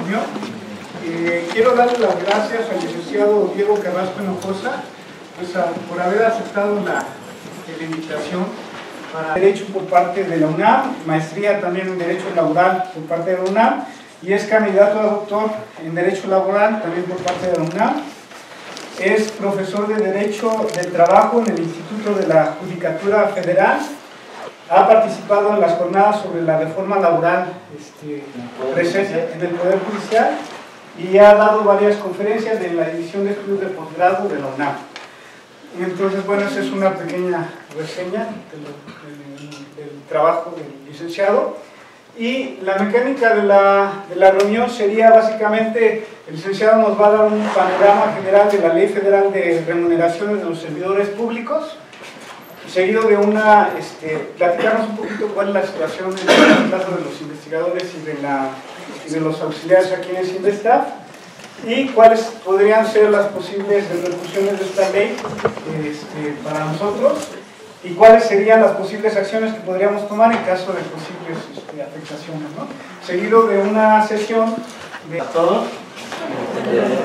reunión. Quiero darle las gracias al licenciado Diego Carrasco Hinojosa por haber aceptado la invitación para Derecho por parte de la UNAM, maestría también en Derecho Laboral por parte de la UNAM, y es candidato a doctor en Derecho Laboral también por parte de la UNAM. Es profesor de Derecho del Trabajo en el Instituto de la Judicatura Federal. Ha participado en las jornadas sobre la reforma laboral en el Poder Judicial y ha dado varias conferencias de la División de Estudios de Posgrado de la UNAM. Entonces, bueno, esa es una pequeña reseña del trabajo del licenciado. Y la mecánica de la reunión sería básicamente, el licenciado nos va a dar un panorama general de la Ley Federal de Remuneraciones de los Servidores Públicos, seguido de platicarnos un poquito cuál es la situación en el caso de los investigadores y de los auxiliares aquí en Sinvestav, y cuáles podrían ser las posibles repercusiones de esta ley para nosotros, y cuáles serían las posibles acciones que podríamos tomar en caso de posibles afectaciones, ¿no? Seguido de una sesión de... A todos,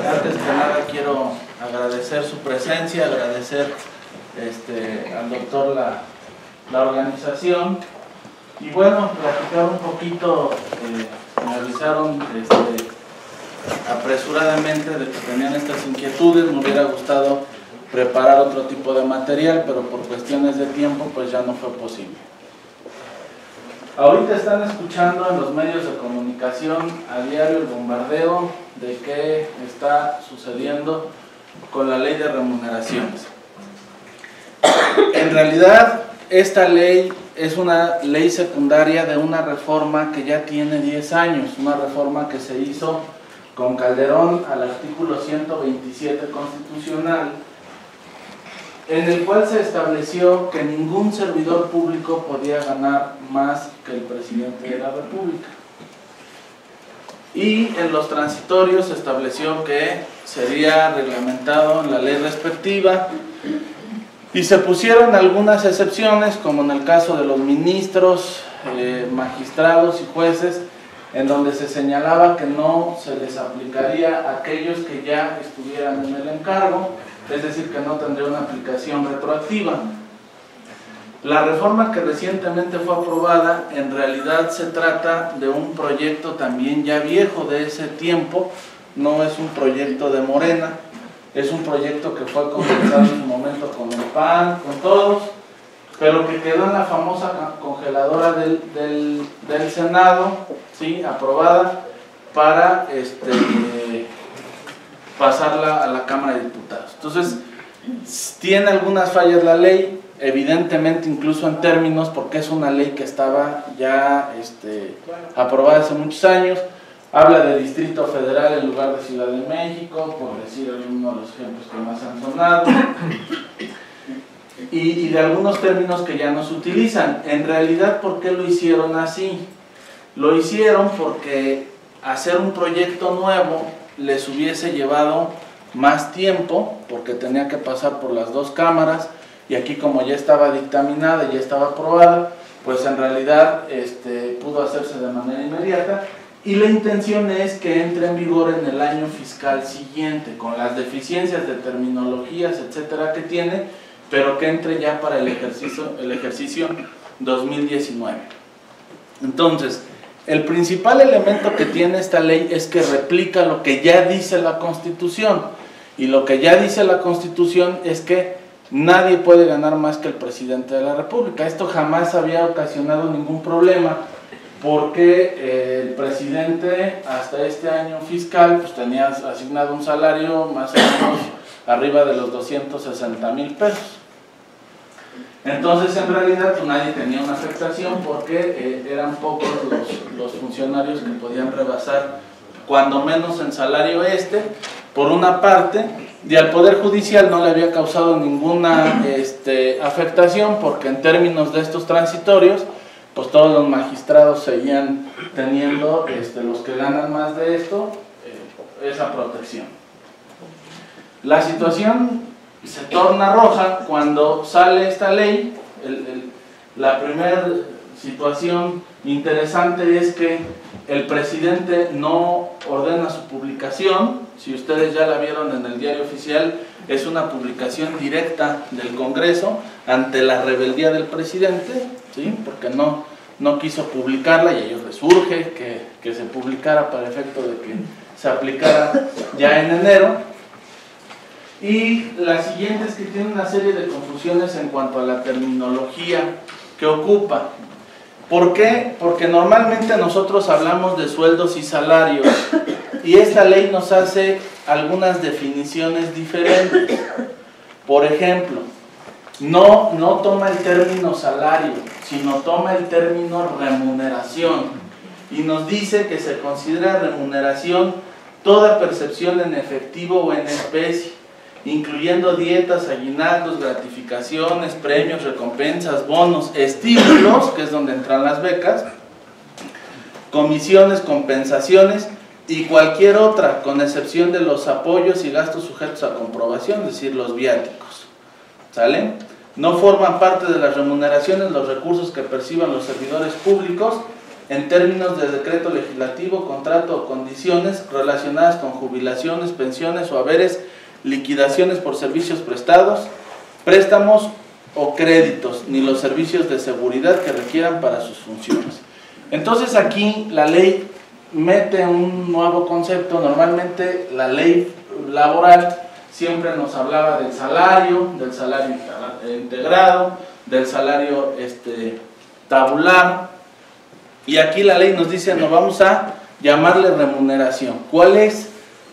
antes que nada quiero agradecer su presencia, agradecer al doctor la organización, y bueno, platicar un poquito. Me avisaron apresuradamente de que tenían estas inquietudes. Me hubiera gustado preparar otro tipo de material, pero por cuestiones de tiempo pues ya no fue posible. Ahorita están escuchando en los medios de comunicación a diario el bombardeo de qué está sucediendo con la ley de remuneraciones. En realidad, esta ley es una ley secundaria de una reforma que ya tiene 10 años, una reforma que se hizo con Calderón al artículo 127 constitucional, en el cual se estableció que ningún servidor público podía ganar más que el presidente de la República. Y en los transitorios se estableció que sería reglamentado en la ley respectiva, y se pusieron algunas excepciones, como en el caso de los ministros, magistrados y jueces, en donde se señalaba que no se les aplicaría a aquellos que ya estuvieran en el encargo, es decir, que no tendría una aplicación retroactiva. La reforma que recientemente fue aprobada, en realidad se trata de un proyecto también ya viejo de ese tiempo, no es un proyecto de Morena, es un proyecto que fue conversado en su momento con el PAN, con todos, pero que quedó en la famosa congeladora del Senado, ¿sí?, aprobada para pasarla a la Cámara de Diputados. Entonces, tiene algunas fallas la ley, evidentemente incluso en términos, porque es una ley que estaba ya aprobada hace muchos años. Habla de Distrito Federal en lugar de Ciudad de México, por decir algunos de los ejemplos que más han sonado, y de algunos términos que ya no se utilizan. En realidad, ¿por qué lo hicieron así? Lo hicieron porque hacer un proyecto nuevo les hubiese llevado más tiempo, porque tenía que pasar por las dos cámaras, y aquí como ya estaba dictaminada, ya estaba aprobada, pues en realidad pudo hacerse de manera inmediata. Y la intención es que entre en vigor en el año fiscal siguiente, con las deficiencias de terminologías, etcétera, que tiene, pero que entre ya para el ejercicio 2019. Entonces, el principal elemento que tiene esta ley es que replica lo que ya dice la Constitución, y lo que ya dice la Constitución es que nadie puede ganar más que el presidente de la República. Esto jamás había ocasionado ningún problema, porque el presidente hasta este año fiscal pues tenía asignado un salario más o menos arriba de los 260,000 pesos. Entonces, en realidad pues nadie tenía una afectación, porque eran pocos los funcionarios que podían rebasar cuando menos en salario por una parte, y al Poder Judicial no le había causado ninguna afectación, porque en términos de estos transitorios pues todos los magistrados seguían teniendo, los que ganan más de esto, esa protección. La situación se torna roja cuando sale esta ley. La primera situación interesante es que el presidente no ordena su publicación. Si ustedes ya la vieron en el diario oficial, es una publicación directa del Congreso ante la rebeldía del presidente, ¿sí? Porque no quiso publicarla y a ellos les urge que se publicara para efecto de que se aplicara ya en enero. Y la siguiente es que tiene una serie de confusiones en cuanto a la terminología que ocupa. ¿Por qué? Porque normalmente nosotros hablamos de sueldos y salarios y esta ley nos hace algunas definiciones diferentes. Por ejemplo, no toma el término salario, sino toma el término remuneración y nos dice que se considera remuneración toda percepción en efectivo o en especie, incluyendo dietas, aguinaldos, gratificaciones, premios, recompensas, bonos, estímulos, que es donde entran las becas, comisiones, compensaciones y cualquier otra, con excepción de los apoyos y gastos sujetos a comprobación, es decir, los viáticos. ¿Sale? No forman parte de las remuneraciones los recursos que perciban los servidores públicos en términos de decreto legislativo, contrato o condiciones relacionadas con jubilaciones, pensiones o haberes, liquidaciones por servicios prestados, préstamos o créditos, ni los servicios de seguridad que requieran para sus funciones. Entonces aquí la ley mete un nuevo concepto. Normalmente la ley laboral siempre nos hablaba del salario integrado, del salario tabular, y aquí la ley nos dice, no, vamos a llamarle remuneración. ¿Cuál es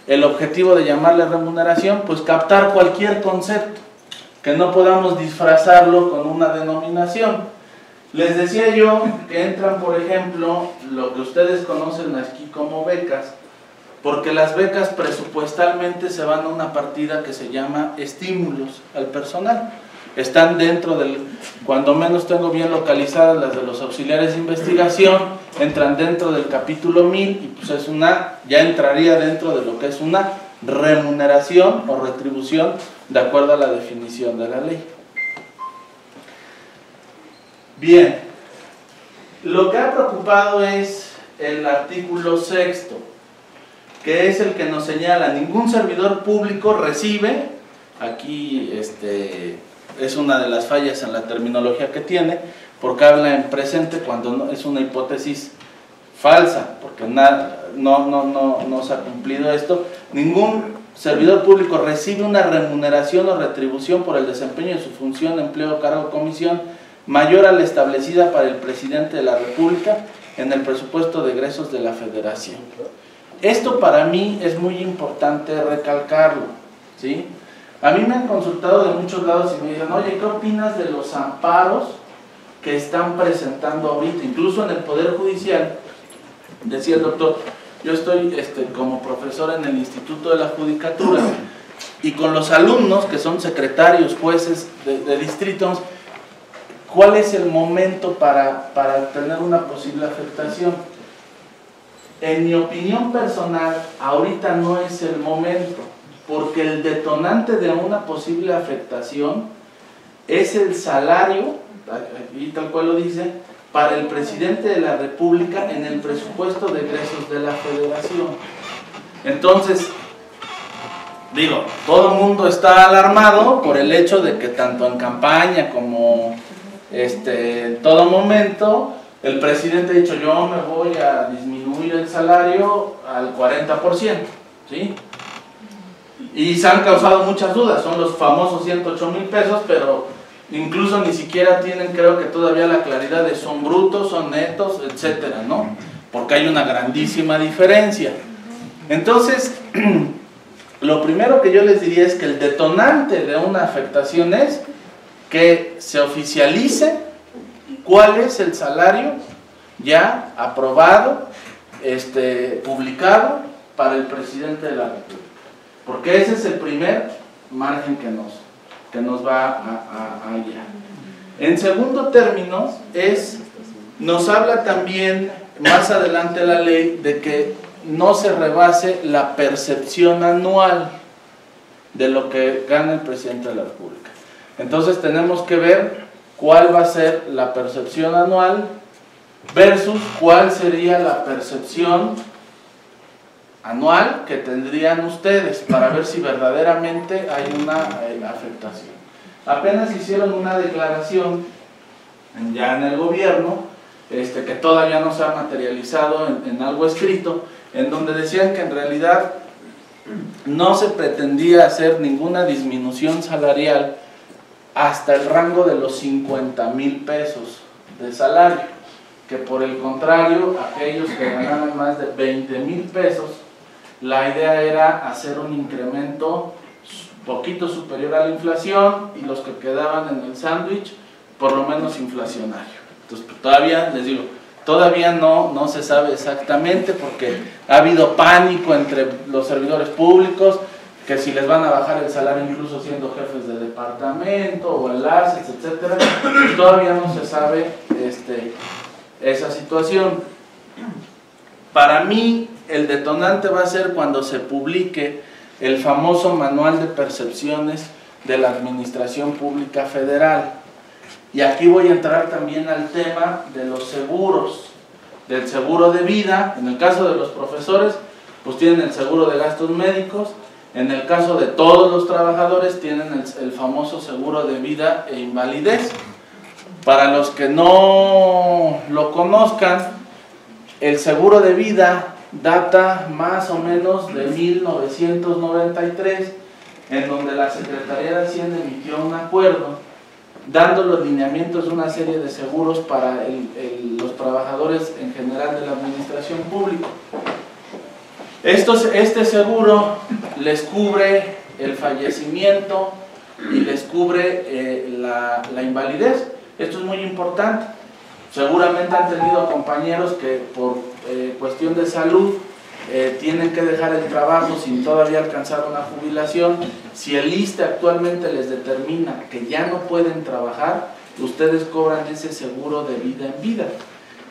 el objetivo de llamarle remuneración? Pues captar cualquier concepto, que no podamos disfrazarlo con una denominación. Les decía yo que entran, por ejemplo, lo que ustedes conocen aquí como becas, porque las becas presupuestalmente se van a una partida que se llama estímulos al personal. Están dentro del, cuando menos tengo bien localizadas las de los auxiliares de investigación, entran dentro del capítulo 1000 y pues es ya entraría dentro de lo que es una remuneración o retribución de acuerdo a la definición de la ley. Bien, lo que ha preocupado es el artículo 6º, que es el que nos señala, ningún servidor público recibe, aquí es una de las fallas en la terminología que tiene, porque habla en presente cuando no, es una hipótesis falsa, porque no se ha cumplido esto. Ningún servidor público recibe una remuneración o retribución por el desempeño de su función, empleo, cargo o comisión mayor a la establecida para el presidente de la República en el presupuesto de egresos de la Federación. Esto para mí es muy importante recalcarlo, ¿sí? A mí me han consultado de muchos lados y me dicen, oye, ¿qué opinas de los amparos que están presentando ahorita? Incluso en el Poder Judicial, decía el doctor, yo estoy como profesor en el Instituto de la Judicatura y con los alumnos que son secretarios, jueces de distritos, ¿cuál es el momento para tener una posible afectación? En mi opinión personal, ahorita no es el momento, porque el detonante de una posible afectación es el salario, y tal cual lo dice, para el presidente de la República en el presupuesto de egresos de la Federación. Entonces, digo, todo el mundo está alarmado por el hecho de que tanto en campaña como en todo momento, el presidente ha dicho, yo me voy a disminuir el salario al 40%, ¿sí? Y se han causado muchas dudas, son los famosos 108,000 pesos, pero incluso ni siquiera tienen, creo que todavía la claridad de son brutos, son netos, etcétera, ¿no? Porque hay una grandísima diferencia. Entonces, lo primero que yo les diría es que el detonante de una afectación es que se oficialice cuál es el salario ya aprobado, publicado para el presidente de la República. Porque ese es el primer margen que nos va a guiar. En segundo término, nos habla también más adelante la ley de que no se rebase la percepción anual de lo que gana el presidente de la República. Entonces tenemos que ver cuál va a ser la percepción anual versus cuál sería la percepción anual que tendrían ustedes para ver si verdaderamente hay una afectación. Apenas hicieron una declaración ya en el gobierno, que todavía no se ha materializado en algo escrito, en donde decían que en realidad no se pretendía hacer ninguna disminución salarial hasta el rango de los 50,000 pesos de salario, que por el contrario, aquellos que ganaban más de 20,000 pesos, la idea era hacer un incremento poquito superior a la inflación y los que quedaban en el sándwich, por lo menos inflacionario. Entonces, pues, todavía, les digo, todavía no se sabe exactamente porque ha habido pánico entre los servidores públicos, que si les van a bajar el salario incluso siendo jefes de departamento o enlaces, etcétera, pues todavía no se sabe esa situación. Para mí, el detonante va a ser cuando se publique el famoso Manual de Percepciones de la Administración Pública Federal. Y aquí voy a entrar también al tema de los seguros, del seguro de vida. En el caso de los profesores, pues tienen el seguro de gastos médicos. En el caso de todos los trabajadores, tienen el famoso seguro de vida e invalidez. Para los que no lo conozcan, el seguro de vida data más o menos de 1993, en donde la Secretaría de Hacienda emitió un acuerdo dando los lineamientos de una serie de seguros para los trabajadores en general de la administración pública. Este seguro les cubre el fallecimiento y les cubre la invalidez. Esto es muy importante. Seguramente han tenido compañeros que por cuestión de salud tienen que dejar el trabajo sin todavía alcanzar una jubilación. Si el ISSSTE actualmente les determina que ya no pueden trabajar, ustedes cobran ese seguro de vida en vida.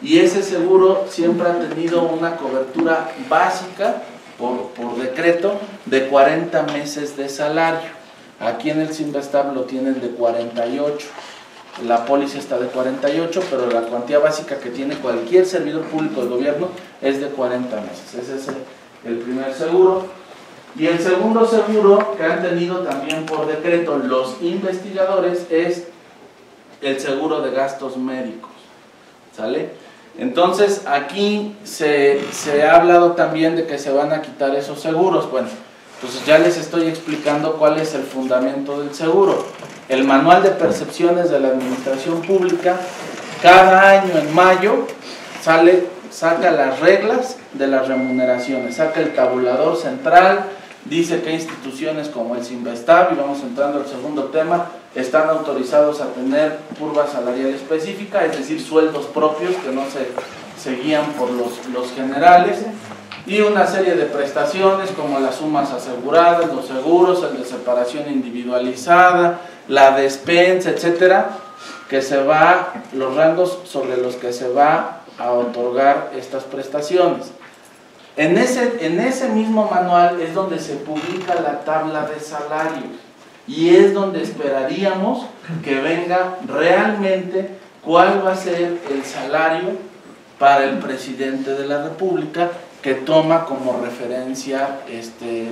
Y ese seguro siempre ha tenido una cobertura básica por decreto de 40 meses de salario. Aquí en el Sinvestab lo tienen de 48. La póliza está de 48, pero la cuantía básica que tiene cualquier servidor público del gobierno es de 40 meses. Ese es el primer seguro. Y el segundo seguro que han tenido también por decreto los investigadores es el seguro de gastos médicos. ¿Sale? Entonces aquí se ha hablado también de que se van a quitar esos seguros. Bueno, entonces ya les estoy explicando cuál es el fundamento del seguro. El Manual de Percepciones de la Administración Pública, cada año en mayo saca las reglas de las remuneraciones, saca el tabulador central, dice que instituciones como el Sinvestab, y vamos entrando al segundo tema, están autorizados a tener curva salarial específica, es decir, sueldos propios que no se guían por los generales, y una serie de prestaciones como las sumas aseguradas, los seguros, el de separación individualizada, la despensa, etcétera, los rangos sobre los que se va a otorgar estas prestaciones. En ese mismo manual es donde se publica la tabla de salarios y es donde esperaríamos que venga realmente cuál va a ser el salario para el presidente de la República, que toma como referencia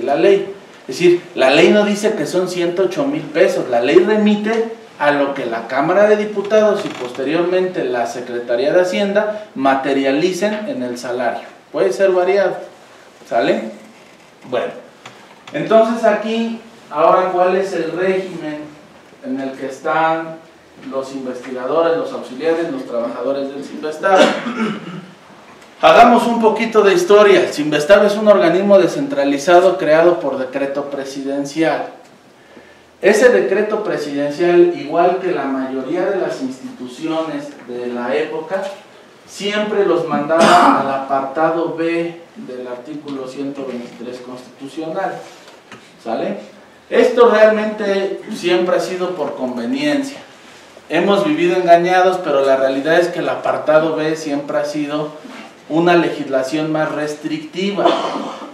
la ley. Es decir, la ley no dice que son 108,000 pesos, la ley remite a lo que la Cámara de Diputados y posteriormente la Secretaría de Hacienda materialicen en el salario. Puede ser variado, ¿sale? Bueno, entonces aquí, ahora, ¿cuál es el régimen en el que están los investigadores, los auxiliares, los trabajadores del Sinvestab? Hagamos un poquito de historia. El Sinvestab es un organismo descentralizado creado por decreto presidencial. Ese decreto presidencial, igual que la mayoría de las instituciones de la época, siempre los mandaba al apartado B del artículo 123 constitucional. ¿Sale? Esto realmente siempre ha sido por conveniencia. Hemos vivido engañados, pero la realidad es que el apartado B siempre ha sido una legislación más restrictiva.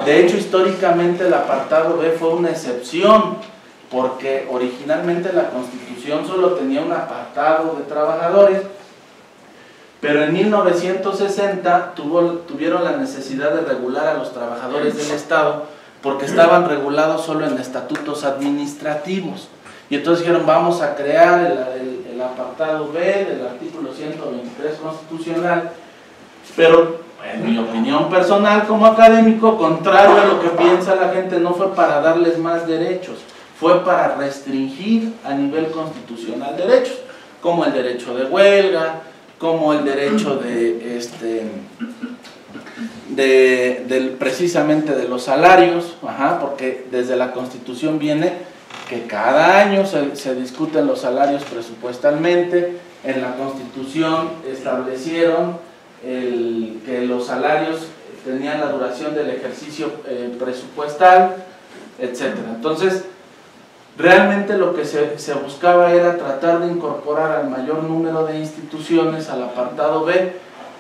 De hecho, históricamente el apartado B fue una excepción, porque originalmente la Constitución solo tenía un apartado de trabajadores, pero en 1960 tuvieron la necesidad de regular a los trabajadores del Estado porque estaban regulados solo en estatutos administrativos. Y entonces dijeron, vamos a crear el apartado B del artículo 123 constitucional, pero en mi opinión personal como académico, contrario a lo que piensa la gente, no fue para darles más derechos, fue para restringir a nivel constitucional derechos, como el derecho de huelga, como el derecho precisamente de los salarios, porque desde la Constitución viene que cada año se discuten los salarios presupuestalmente. En la Constitución establecieron que los salarios tenían la duración del ejercicio presupuestal, etc. Entonces, realmente lo que se buscaba era tratar de incorporar al mayor número de instituciones al apartado B,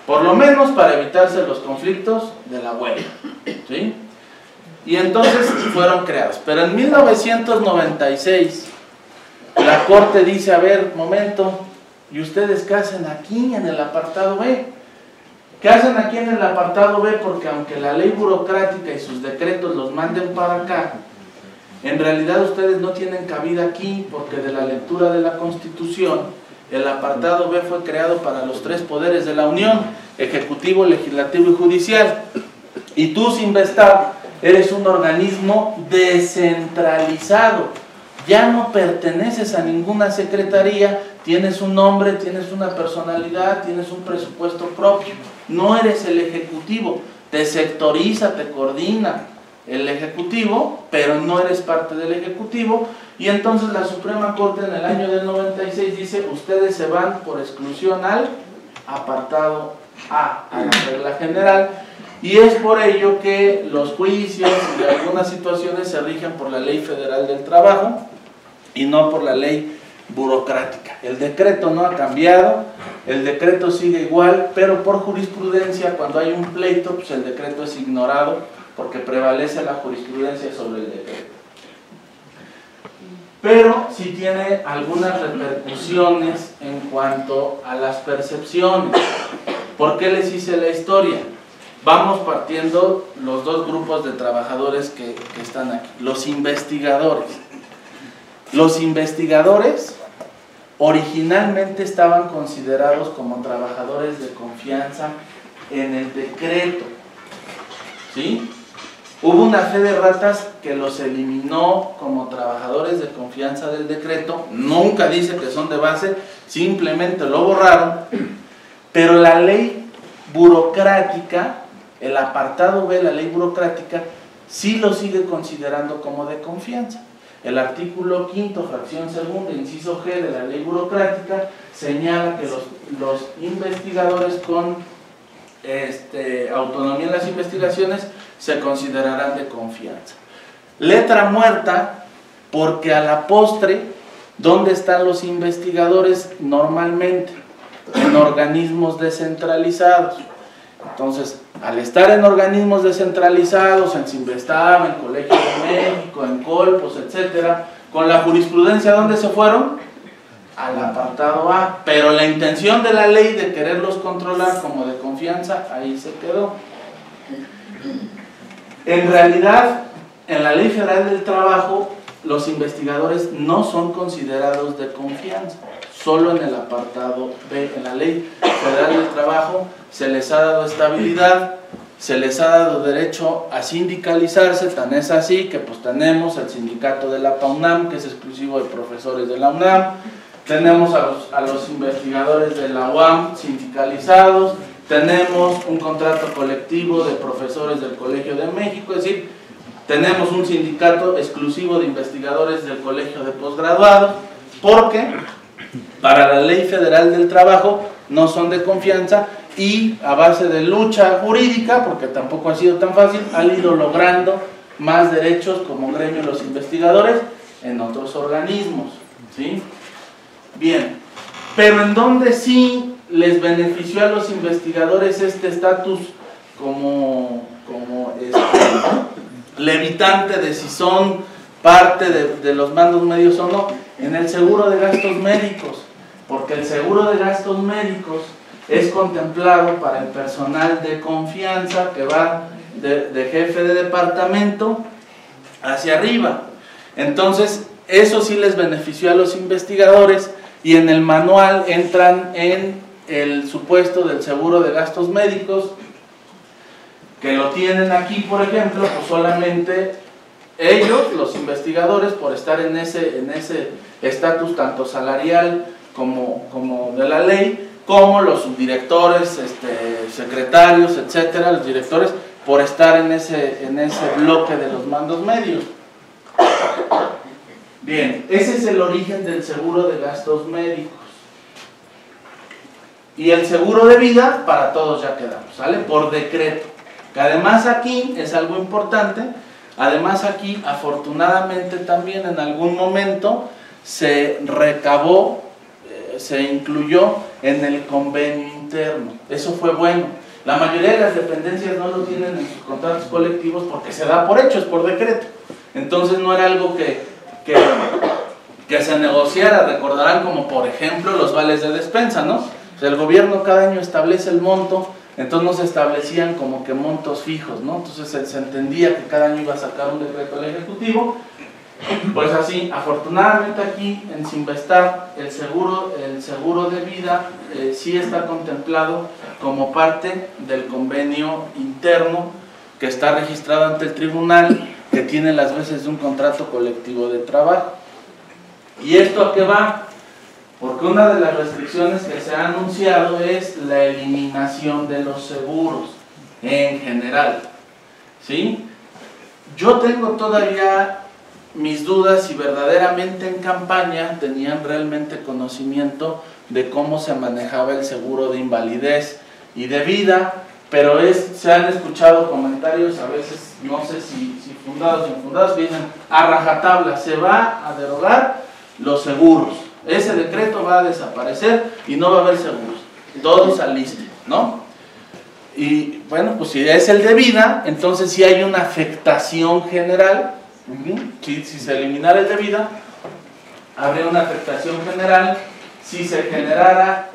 por lo menos para evitarse los conflictos de la huelga, ¿sí? Y entonces fueron creados. Pero en 1996 la Corte dice, a ver, momento, ¿y ustedes qué hacen aquí en el apartado B? ¿Qué hacen aquí en el apartado B? Porque aunque la ley burocrática y sus decretos los manden para acá, en realidad ustedes no tienen cabida aquí, porque de la lectura de la Constitución, el apartado B fue creado para los tres poderes de la Unión, Ejecutivo, Legislativo y Judicial. Y tú, Sinvestab, eres un organismo descentralizado, ya no perteneces a ninguna secretaría, tienes un nombre, tienes una personalidad, tienes un presupuesto propio, no eres el Ejecutivo, te sectoriza, te coordina el Ejecutivo, pero no eres parte del Ejecutivo. Y entonces la Suprema Corte en el año del 96 dice, ustedes se van por exclusión al apartado A la regla general. Y es por ello que los juicios y algunas situaciones se rigen por la Ley Federal del Trabajo y no por la ley burocrática. El decreto no ha cambiado, el decreto sigue igual, pero por jurisprudencia, cuando hay un pleito, pues el decreto es ignorado porque prevalece la jurisprudencia sobre el decreto. Pero sí tiene algunas repercusiones en cuanto a las percepciones. ¿Por qué les hice la historia? Vamos partiendo los dos grupos de trabajadores que están aquí. Los investigadores. Los investigadores originalmente estaban considerados como trabajadores de confianza en el decreto, ¿sí? Hubo una fe de ratas que los eliminó como trabajadores de confianza del decreto, nunca dice que son de base, simplemente lo borraron, pero la ley burocrática, el apartado B, la ley burocrática, sí lo sigue considerando como de confianza. El artículo 5º, fracción segunda, inciso G de la ley burocrática, señala que los investigadores con autonomía en las investigaciones se considerarán de confianza. Letra muerta, porque a la postre, ¿dónde están los investigadores normalmente? En organismos descentralizados. Entonces, al estar en organismos descentralizados, en Sinvestab, en Colegio de México, en Colpos, etcétera, con la jurisprudencia, ¿dónde se fueron? Al apartado A, pero la intención de la ley de quererlos controlar como de confianza, ahí se quedó. En realidad, en la Ley Federal del Trabajo, los investigadores no son considerados de confianza, solo en el apartado B. En la Ley Federal del Trabajo se les ha dado estabilidad, se les ha dado derecho a sindicalizarse, tan es así que pues tenemos el sindicato de la PAUNAM, que es exclusivo de profesores de la UNAM, tenemos a los investigadores de la UAM sindicalizados, tenemos un contrato colectivo de profesores del Colegio de México, es decir, tenemos un sindicato exclusivo de investigadores del Colegio de Posgraduados, porque para la Ley Federal del Trabajo no son de confianza y a base de lucha jurídica, porque tampoco ha sido tan fácil, han ido logrando más derechos como gremio los investigadores en otros organismos, ¿sí? Bien, pero en donde sí les benefició a los investigadores este estatus como levitante de si son parte de los mandos medios o no, en el seguro de gastos médicos, porque el seguro de gastos médicos es contemplado para el personal de confianza que va de jefe de departamento hacia arriba. Entonces, eso sí les benefició a los investigadores, y en el manual entran en el supuesto del seguro de gastos médicos, que lo tienen aquí, por ejemplo, pues solamente ellos, los investigadores, por estar en ese estatus tanto salarial como de la ley, como los subdirectores, secretarios, etcétera, los directores, por estar en ese bloque de los mandos medios. Bien, ese es el origen del seguro de gastos médicos. Y el seguro de vida, para todos ya quedamos, ¿sale? Por decreto. Que además aquí es algo importante, además aquí afortunadamente también en algún momento se recabó, se incluyó en el convenio interno. Eso fue bueno. La mayoría de las dependencias no lo tienen en sus contratos colectivos porque se da por hecho, es por decreto. Entonces no era algo que se negociara. Recordarán como por ejemplo los vales de despensa, ¿no? O sea, el gobierno cada año establece el monto, entonces no se establecían como que montos fijos, ¿no? Entonces se entendía que cada año iba a sacar un decreto al Ejecutivo. Pues así, afortunadamente aquí en Sinvestar el seguro de vida sí está contemplado como parte del convenio interno que está registrado ante el tribunal, que tiene las veces de un contrato colectivo de trabajo. ¿Y esto a qué va? Porque una de las restricciones que se ha anunciado es la eliminación de los seguros en general, ¿sí? Yo tengo todavía mis dudas si verdaderamente en campaña tenían realmente conocimiento de cómo se manejaba el seguro de invalidez y de vida, pero se han escuchado comentarios, a veces no sé si fundados o infundados, que dicen a rajatabla, se va a derogar los seguros, ese decreto va a desaparecer y no va a haber seguros, todos al listo, ¿no? Y bueno, pues si es el de vida, entonces sí hay una afectación general. Si se eliminara el de vida, habría una afectación general. Si se generara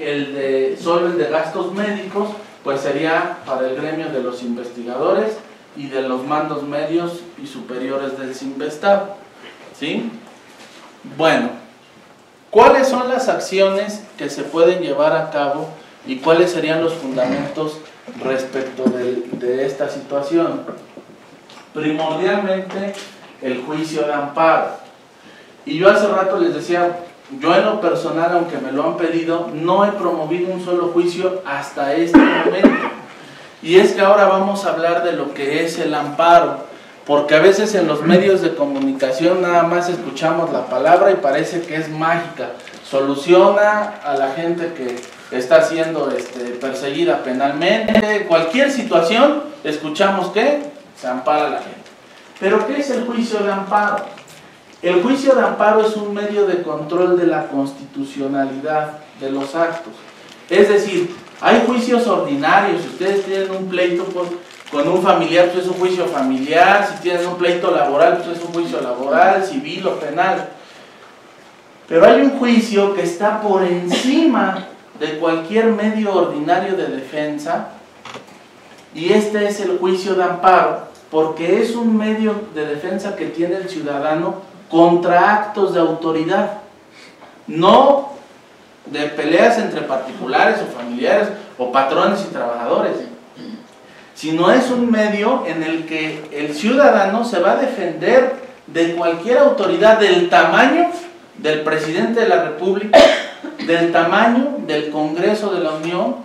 solo el de gastos médicos, pues sería para el gremio de los investigadores y de los mandos medios y superiores del Sinvestar, ¿sí? Bueno, ¿cuáles son las acciones que se pueden llevar a cabo y cuáles serían los fundamentos respecto de esta situación? Primordialmente el juicio de amparo. Y yo hace rato les decía, yo en lo personal, aunque me lo han pedido, no he promovido un solo juicio hasta este momento. Y es que ahora vamos a hablar de lo que es el amparo, porque a veces en los medios de comunicación nada más escuchamos la palabra y parece que es mágica, soluciona a la gente que está siendo perseguida penalmente, cualquier situación, escuchamos que se ampara a la gente. ¿Pero qué es el juicio de amparo? El juicio de amparo es un medio de control de la constitucionalidad de los actos. Es decir, hay juicios ordinarios. Si ustedes tienen un pleito con un familiar, pues es un juicio familiar. Si tienen un pleito laboral, pues es un juicio laboral, civil o penal. Pero hay un juicio que está por encima de cualquier medio ordinario de defensa, y este es el juicio de amparo, porque es un medio de defensa que tiene el ciudadano contra actos de autoridad, no de peleas entre particulares o familiares o patrones y trabajadores, sino es un medio en el que el ciudadano se va a defender de cualquier autoridad, del tamaño del presidente de la República, del tamaño del Congreso de la Unión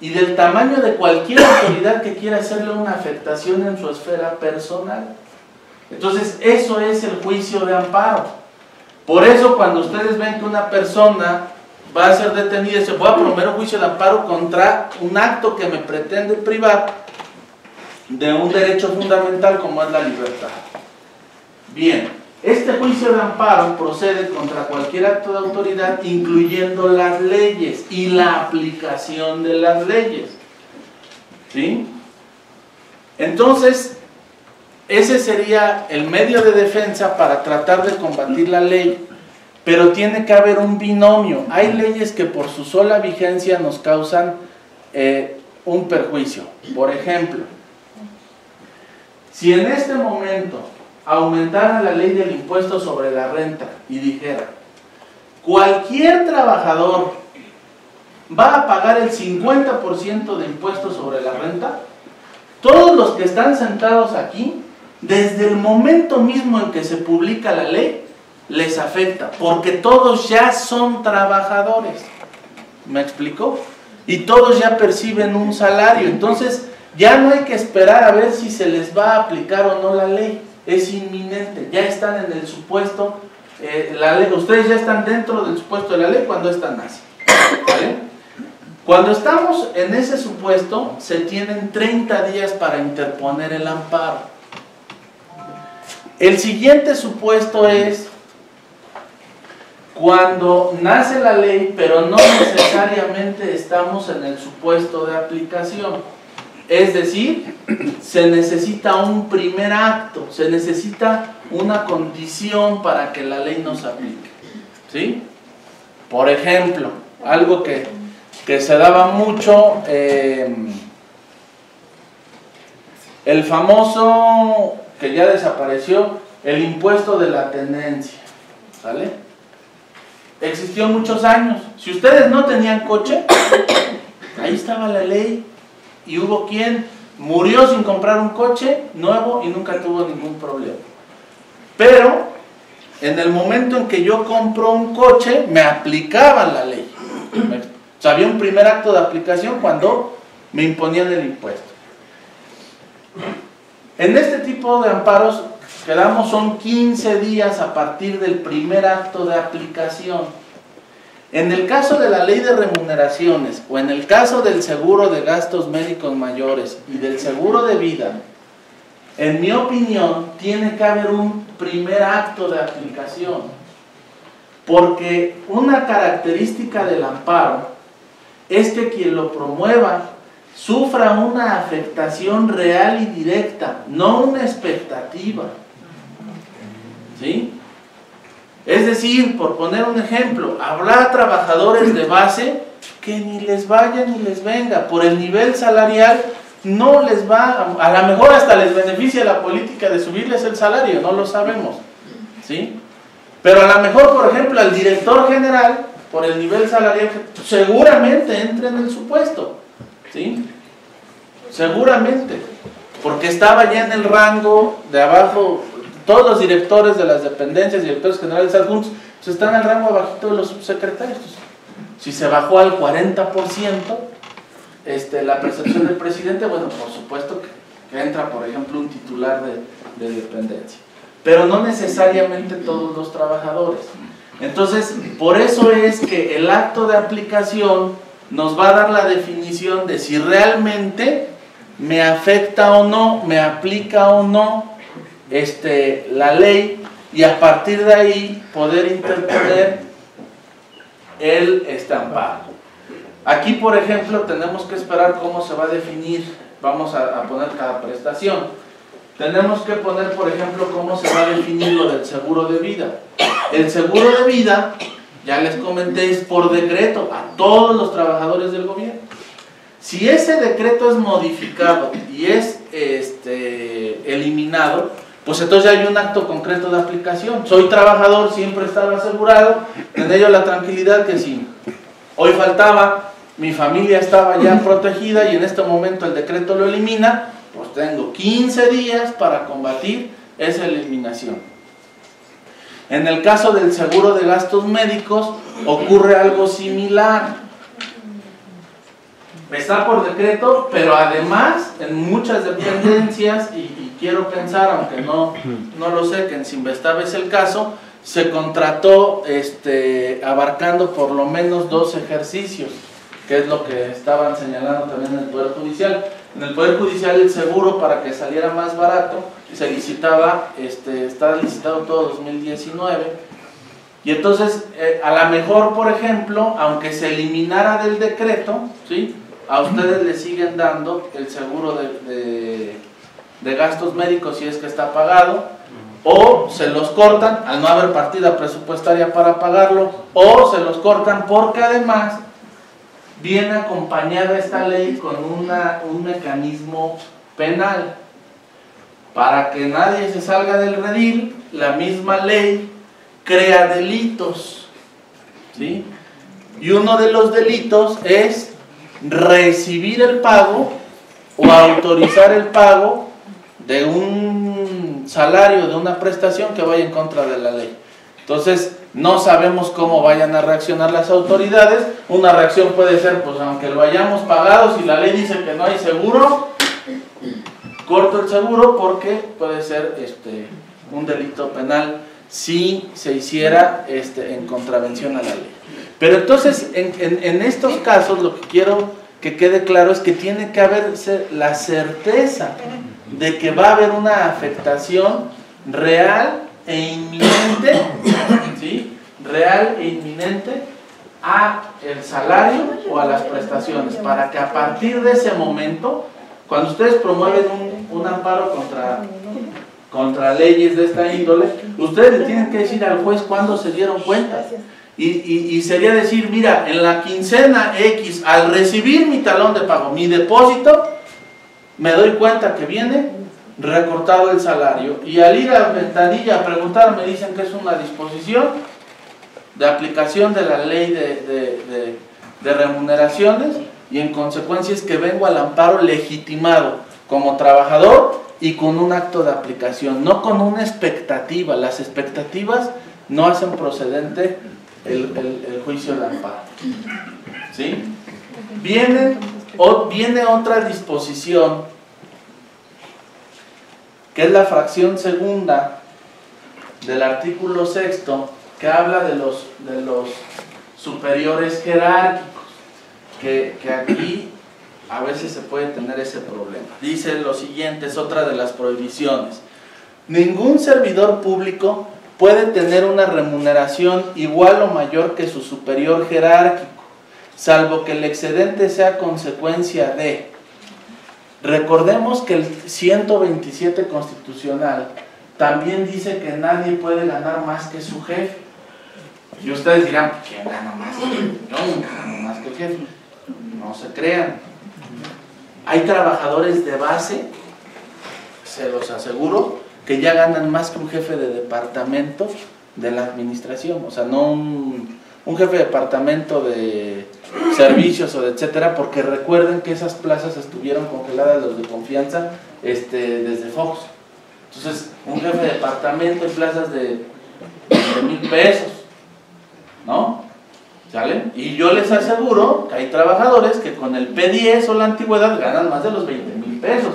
y del tamaño de cualquier autoridad que quiera hacerle una afectación en su esfera personal. Entonces eso es el juicio de amparo. Por eso cuando ustedes ven que una persona va a ser detenida y se puede promover un juicio de amparo contra un acto que me pretende privar de un derecho fundamental como es la libertad. Bien, este juicio de amparo procede contra cualquier acto de autoridad, incluyendo las leyes y la aplicación de las leyes, ¿sí? Entonces, ese sería el medio de defensa para tratar de combatir la ley, pero tiene que haber un binomio. Hay leyes que por su sola vigencia nos causan un perjuicio. Por ejemplo, si en este momento aumentara la ley del impuesto sobre la renta y dijera, cualquier trabajador va a pagar el 50% de impuestos sobre la renta, todos los que están sentados aquí, desde el momento mismo en que se publica la ley, les afecta, porque todos ya son trabajadores. ¿Me explicó? Y todos ya perciben un salario, entonces ya no hay que esperar a ver si se les va a aplicar o no la ley, es inminente, ya están en el supuesto, la ley, ustedes ya están dentro del supuesto de la ley cuando esta nace, ¿vale? Cuando estamos en ese supuesto, se tienen 30 días para interponer el amparo. El siguiente supuesto es cuando nace la ley, pero no necesariamente estamos en el supuesto de aplicación. Es decir, se necesita un primer acto, se necesita una condición para que la ley nos aplique, ¿sí? Por ejemplo, algo que se daba mucho, el famoso, que ya desapareció, el impuesto de la tenencia, ¿sale? Existió muchos años. Si ustedes no tenían coche, ahí estaba la ley. Y hubo quien murió sin comprar un coche nuevo y nunca tuvo ningún problema. Pero en el momento en que yo compro un coche, me aplicaban la ley. O sea, había un primer acto de aplicación cuando me imponían el impuesto. En este tipo de amparos, quedamos, son 15 días a partir del primer acto de aplicación. En el caso de la ley de remuneraciones o en el caso del seguro de gastos médicos mayores y del seguro de vida, en mi opinión, tiene que haber un primer acto de aplicación, porque una característica del amparo es que quien lo promueva sufra una afectación real y directa, no una expectativa, ¿sí? Es decir, por poner un ejemplo, habrá trabajadores de base que ni les vaya ni les venga, por el nivel salarial no les va, a lo mejor hasta les beneficia la política de subirles el salario, no lo sabemos, ¿sí? Pero a lo mejor, por ejemplo, al director general, por el nivel salarial, seguramente entra en el supuesto, ¿sí? Seguramente, porque estaba ya en el rango de abajo. Todos los directores de las dependencias, directores generales adjuntos, pues están al rango abajito de los subsecretarios. Si se bajó al 40% la percepción del presidente, bueno, por supuesto que entra, por ejemplo, un titular de dependencia. Pero no necesariamente todos los trabajadores. Entonces, por eso es que el acto de aplicación nos va a dar la definición de si realmente me afecta o no, me aplica o no la ley, y a partir de ahí poder interponer el amparo. Aquí, por ejemplo, tenemos que esperar cómo se va a definir, vamos a poner cada prestación. Tenemos que poner, por ejemplo, cómo se va a definir lo del seguro de vida. El seguro de vida, ya les comenté, es por decreto a todos los trabajadores del gobierno. Si ese decreto es modificado y es eliminado, pues entonces ya hay un acto concreto de aplicación. Soy trabajador, siempre estaba asegurado, en ello la tranquilidad que si hoy faltaba, mi familia estaba ya protegida y en este momento el decreto lo elimina, pues tengo 15 días para combatir esa eliminación. En el caso del seguro de gastos médicos ocurre algo similar. Está por decreto, pero además en muchas dependencias, y quiero pensar, aunque no lo sé, que en Sinvestav es el caso, se contrató abarcando por lo menos 2 ejercicios, que es lo que estaban señalando también en el Poder Judicial. En el Poder Judicial el seguro, para que saliera más barato, se licitaba, está licitado todo 2019, y entonces a lo mejor, por ejemplo, aunque se eliminara del decreto, ¿sí?, a ustedes les siguen dando el seguro de gastos médicos si es que está pagado, o se los cortan al no haber partida presupuestaria para pagarlo, o se los cortan porque además viene acompañada esta ley con un mecanismo penal. Para que nadie se salga del redil, la misma ley crea delitos, ¿sí? Y uno de los delitos es recibir el pago o autorizar el pago de un salario, de una prestación que vaya en contra de la ley. Entonces, no sabemos cómo vayan a reaccionar las autoridades. Una reacción puede ser, pues aunque lo hayamos pagado, si la ley dice que no hay seguro, corto el seguro, porque puede ser un delito penal si se hiciera en contravención a la ley. Pero entonces, en estos casos, lo que quiero que quede claro es que tiene que haber la certeza de que va a haber una afectación real e inminente, ¿sí? Real e inminente a el salario o a las prestaciones, para que a partir de ese momento, cuando ustedes promueven un amparo contra leyes de esta índole, ustedes le tienen que decir al juez cuándo se dieron cuenta. Y sería decir, mira, en la quincena X, al recibir mi talón de pago, mi depósito, me doy cuenta que viene recortado el salario. Y al ir a ventanilla a preguntar, me dicen que es una disposición de aplicación de la ley de remuneraciones, y en consecuencia es que vengo al amparo legitimado como trabajador y con un acto de aplicación, no con una expectativa. Las expectativas no hacen procedente el juicio de amparo, ¿sí? Viene otra disposición, que es la fracción segunda del artículo 6, que habla de los superiores jerárquicos, que aquí a veces se puede tener ese problema. Dice lo siguiente, es otra de las prohibiciones: ningún servidor público puede tener una remuneración igual o mayor que su superior jerárquico, salvo que el excedente sea consecuencia de... Recordemos que el 127 constitucional también dice que nadie puede ganar más que su jefe. Y ustedes dirán, ¿quién gana más? Yo nunca gano más que el jefe. No se crean. Hay trabajadores de base, se los aseguro, que ya ganan más que un jefe de departamento de la administración. O sea, no un jefe de departamento de servicios o de etcétera, porque recuerden que esas plazas estuvieron congeladas, los de confianza, desde Fox. Entonces, un jefe de departamento en plazas de 20,000 pesos, ¿no? ¿Sale? Y yo les aseguro que hay trabajadores que con el P10 o la antigüedad ganan más de los 20,000 pesos.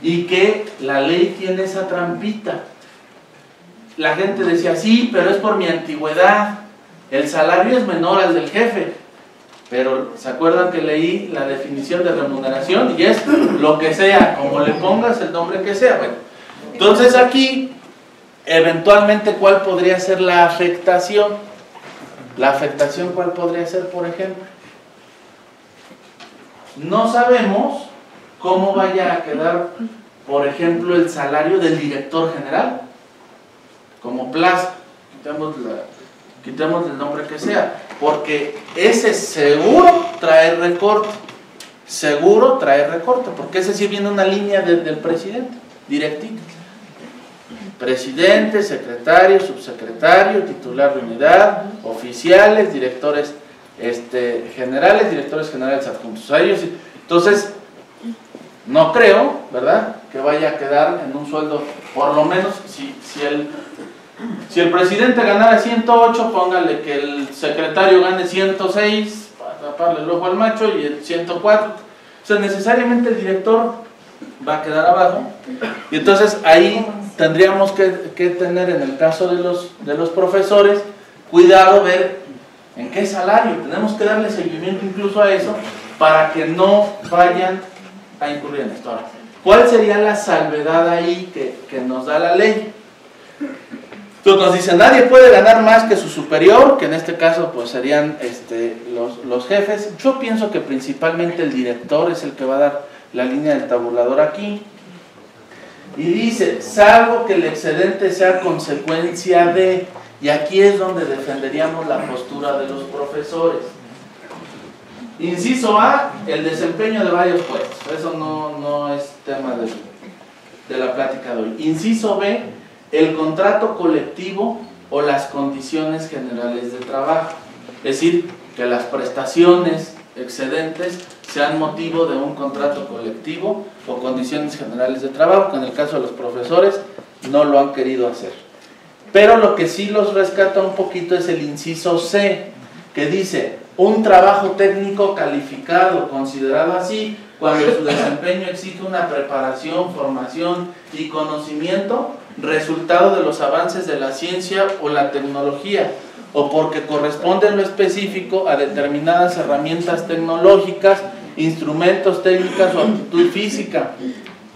Y que la ley tiene esa trampita. La gente decía, sí, pero es por mi antigüedad, el salario es menor al del jefe. Pero ¿se acuerdan que leí la definición de remuneración? Y es lo que sea, como le pongas el nombre que sea. Bueno, entonces aquí, eventualmente, ¿cuál podría ser la afectación? La afectación, ¿cuál podría ser, por ejemplo? No sabemos cómo vaya a quedar, por ejemplo, el salario del director general, como plaza. Quitemos el nombre que sea, porque ese seguro trae recorte. Seguro trae recorte, porque ese sí viene una línea del presidente, directito. Presidente, secretario, subsecretario, titular de unidad, oficiales, directores generales, directores generales adjuntos a ellos. Entonces, no creo, ¿verdad?, que vaya a quedar en un sueldo, por lo menos, si el presidente ganara 108, póngale que el secretario gane 106, para taparle el ojo al macho, y el 104. O sea, necesariamente el director va a quedar abajo. Y entonces ahí tendríamos que tener, en el caso de los profesores, cuidado, ver en qué salario. Tenemos que darle seguimiento incluso a eso, para que no vayan a incurrir en esto. Ahora, ¿cuál sería la salvedad ahí que nos da la ley? Entonces nos dice, nadie puede ganar más que su superior, que en este caso pues serían los jefes. Yo pienso que principalmente el director es el que va a dar la línea del tabulador aquí. Y dice, salvo que el excedente sea consecuencia de... Y aquí es donde defenderíamos la postura de los profesores. Inciso A, el desempeño de varios puestos. Eso no es tema de la plática de hoy. Inciso B, el contrato colectivo o las condiciones generales de trabajo. Es decir, que las prestaciones excedentes sean motivo de un contrato colectivo o condiciones generales de trabajo, que en el caso de los profesores no lo han querido hacer. Pero lo que sí los rescata un poquito es el inciso C, que dice: un trabajo técnico calificado, considerado así, cuando su desempeño exige una preparación, formación y conocimiento, resultado de los avances de la ciencia o la tecnología, o porque corresponde en lo específico a determinadas herramientas tecnológicas, instrumentos, técnicas o aptitud física,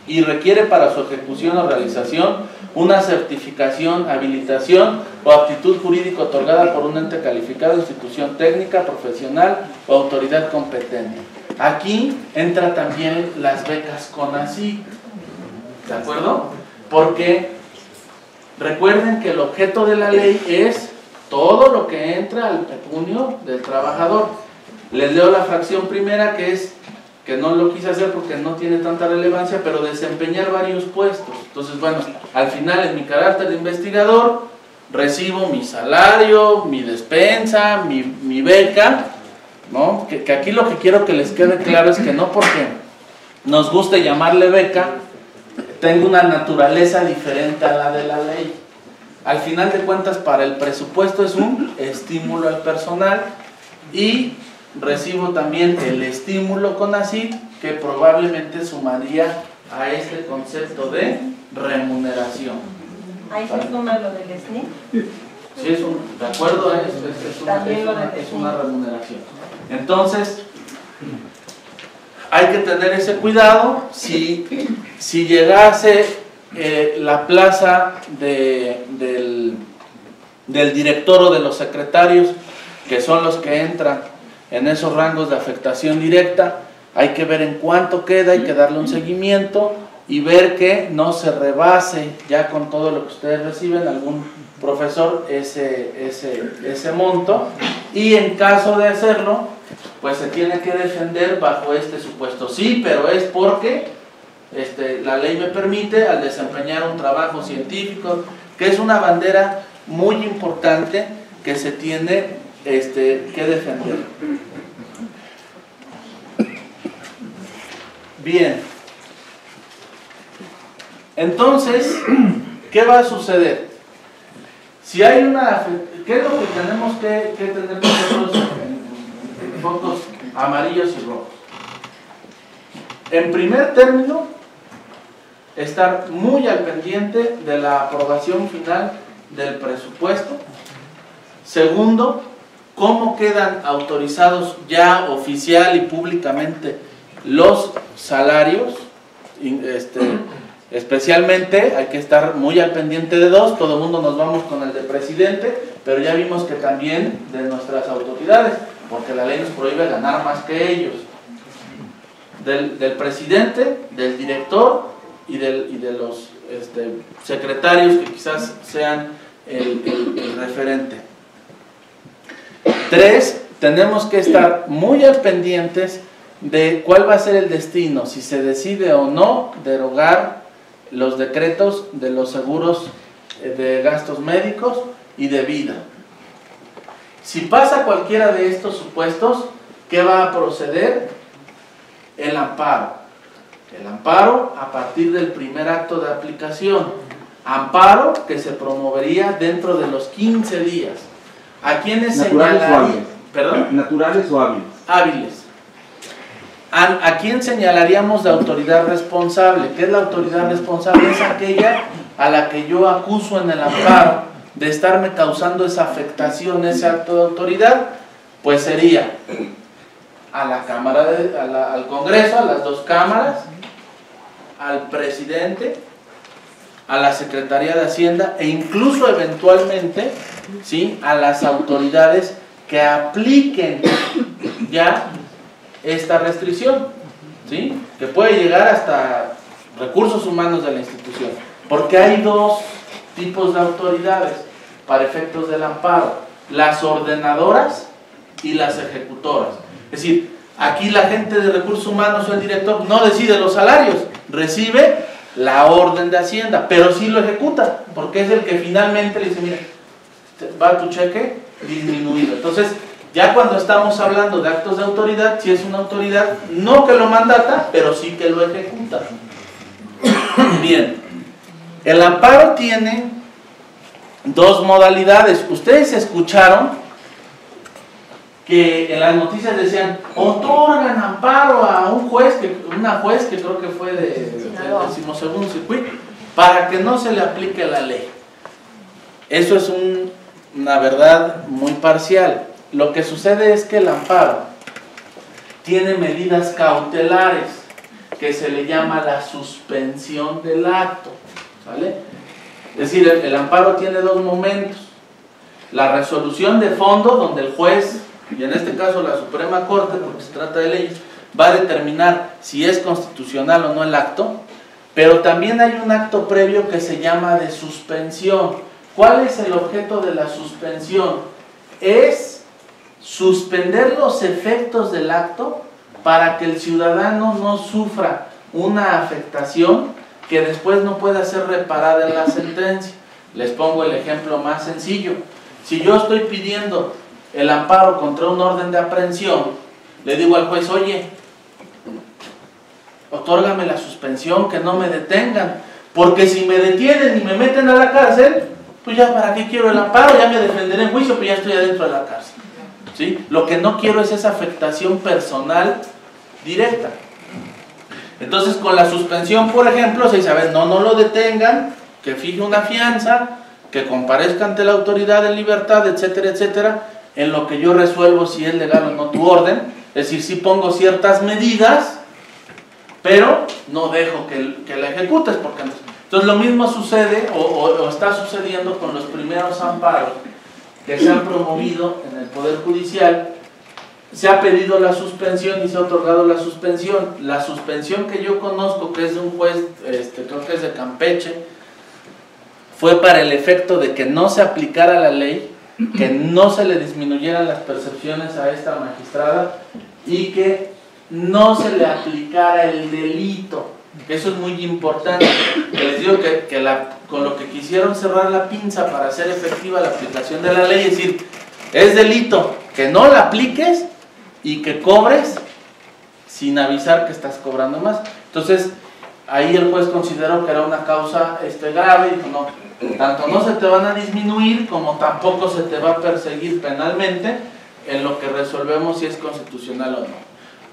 y requiere para su ejecución o realización una certificación, habilitación o aptitud jurídica otorgada por un ente calificado, institución técnica, profesional o autoridad competente. Aquí entra también las becas CONACYT, ¿de acuerdo? Porque recuerden que el objeto de la ley es todo lo que entra al pecunio del trabajador. Les leo la fracción primera, que es, que no lo quise hacer porque no tiene tanta relevancia, pero desempeñar varios puestos. Entonces, bueno, al final en mi carácter de investigador recibo mi salario, mi despensa, mi beca, ¿no? Que aquí lo que quiero que les quede claro es que no porque nos guste llamarle beca, tengo una naturaleza diferente a la de la ley. Al final de cuentas, para el presupuesto es un estímulo al personal y recibo también el estímulo CONACYT, que probablemente sumaría a este concepto de remuneración. ¿Ahí se suma lo del SNI? Sí, de acuerdo, es una remuneración. Entonces, hay que tener ese cuidado. Si llegase la plaza del director o de los secretarios, que son los que entran en esos rangos de afectación directa, hay que ver en cuánto queda, hay que darle un seguimiento y ver que no se rebase ya con todo lo que ustedes reciben, algún profesor, ese monto, y en caso de hacerlo, pues se tiene que defender bajo este supuesto. Sí, pero es porque la ley me permite, al desempeñar un trabajo científico, que es una bandera muy importante que se tiene que defender. Bien, entonces, ¿qué va a suceder? Si hay ¿qué es lo que tenemos que tener nosotros en focos amarillos y rojos? En primer término, estar muy al pendiente de la aprobación final del presupuesto. Segundo, cómo quedan autorizados ya oficial y públicamente los salarios. Especialmente hay que estar muy al pendiente de dos. Todo el mundo nos vamos con el de presidente, pero ya vimos que también de nuestras autoridades, porque la ley nos prohíbe ganar más que ellos. Del presidente, del director y de los secretarios, que quizás sean el referente. 3, tenemos que estar muy al pendientes de cuál va a ser el destino, si se decide o no derogar los decretos de los seguros de gastos médicos y de vida. Si pasa cualquiera de estos supuestos, ¿qué va a proceder? El amparo. El amparo a partir del primer acto de aplicación. Amparo que se promovería dentro de los 15 días. ¿A quiénes señalaríamos? ¿Perdón? ¿Naturales o hábiles? Hábiles. ¿A quién señalaríamos de autoridad responsable? ¿Qué es la autoridad responsable? Es aquella a la que yo acuso en el amparo de estarme causando esa afectación, ese acto de autoridad. Pues sería a la Cámara, al Congreso, a las dos cámaras, al presidente, a la Secretaría de Hacienda e incluso eventualmente, ¿sí?, a las autoridades que apliquen ya esta restricción, ¿sí?, que puede llegar hasta recursos humanos de la institución, porque hay dos tipos de autoridades para efectos del amparo: las ordenadoras y las ejecutoras. Es decir, Aquí la gente de recursos humanos o el director no decide los salarios, recibe la orden de Hacienda, pero sí lo ejecuta, porque es el que finalmente le dice, mira, va tu cheque disminuido. Entonces, ya cuando estamos hablando de actos de autoridad, si es una autoridad, no que lo mandata, pero sí que lo ejecuta. Bien, el amparo tiene dos modalidades. Ustedes escucharon que en las noticias decían, otorgan amparo a una juez que creo que fue del 12º circuito, para que no se le aplique la ley. Eso es una verdad muy parcial. Lo que sucede es que el amparo tiene medidas cautelares, que se le llama la suspensión del acto, ¿vale? Es decir, el amparo tiene dos momentos. La resolución de fondo, donde el juez, y en este caso la Suprema Corte, porque se trata de leyes, va a determinar si es constitucional o no el acto, pero también hay un acto previo que se llama de suspensión. ¿Cuál es el objeto de la suspensión? Es suspender los efectos del acto para que el ciudadano no sufra una afectación que después no pueda ser reparada en la sentencia. Les pongo el ejemplo más sencillo. Si yo estoy pidiendo el amparo contra un orden de aprehensión, le digo al juez, oye, otórgame la suspensión, que no me detengan, porque si me detienen y me meten a la cárcel, pues ya para qué quiero el amparo, ya me defenderé en juicio, pero ya estoy adentro de la cárcel, ¿sí? Lo que no quiero es esa afectación personal directa. Entonces, con la suspensión, por ejemplo, se dice, a ver, no lo detengan, que fije una fianza, que comparezca ante la autoridad en libertad, etcétera, etcétera, en lo que yo resuelvo si es legal o no tu orden. Es decir, sí pongo ciertas medidas, pero no dejo que la ejecutes, porque entonces lo mismo sucede o está sucediendo con los primeros amparos que se han promovido en el Poder Judicial. Se ha pedido la suspensión y se ha otorgado la suspensión. La suspensión que yo conozco, que es de un juez, creo que es de Campeche, fue para el efecto de que no se aplicara la ley, que no se le disminuyeran las percepciones a esta magistrada y que no se le aplicara el delito. Eso es muy importante. Les digo que con lo que quisieron cerrar la pinza para hacer efectiva la aplicación de la ley, es decir, es delito que no la apliques y que cobres sin avisar que estás cobrando más. Entonces, ahí el juez consideró que era una causa grave y dijo, no, tanto no se te van a disminuir como tampoco se te va a perseguir penalmente en lo que resolvemos si es constitucional o no.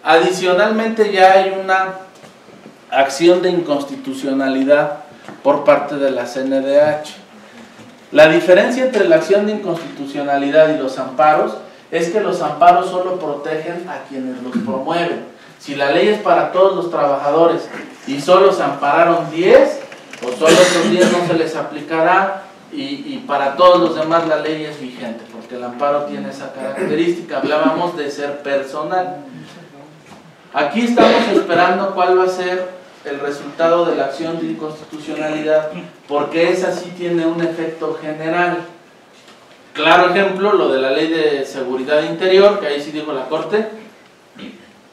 Adicionalmente, ya hay una acción de inconstitucionalidad por parte de la CNDH. La diferencia entre la acción de inconstitucionalidad y los amparos es que los amparos solo protegen a quienes los promueven. Si la ley es para todos los trabajadores y solo se ampararon 10, pues solo esos 10 no se les aplicará y para todos los demás la ley es vigente, porque el amparo tiene esa característica. Hablábamos de ser personal. Aquí estamos esperando cuál va a ser el resultado de la acción de inconstitucionalidad, porque esa sí tiene un efecto general. Claro ejemplo, lo de la ley de seguridad interior, que ahí sí dijo la Corte,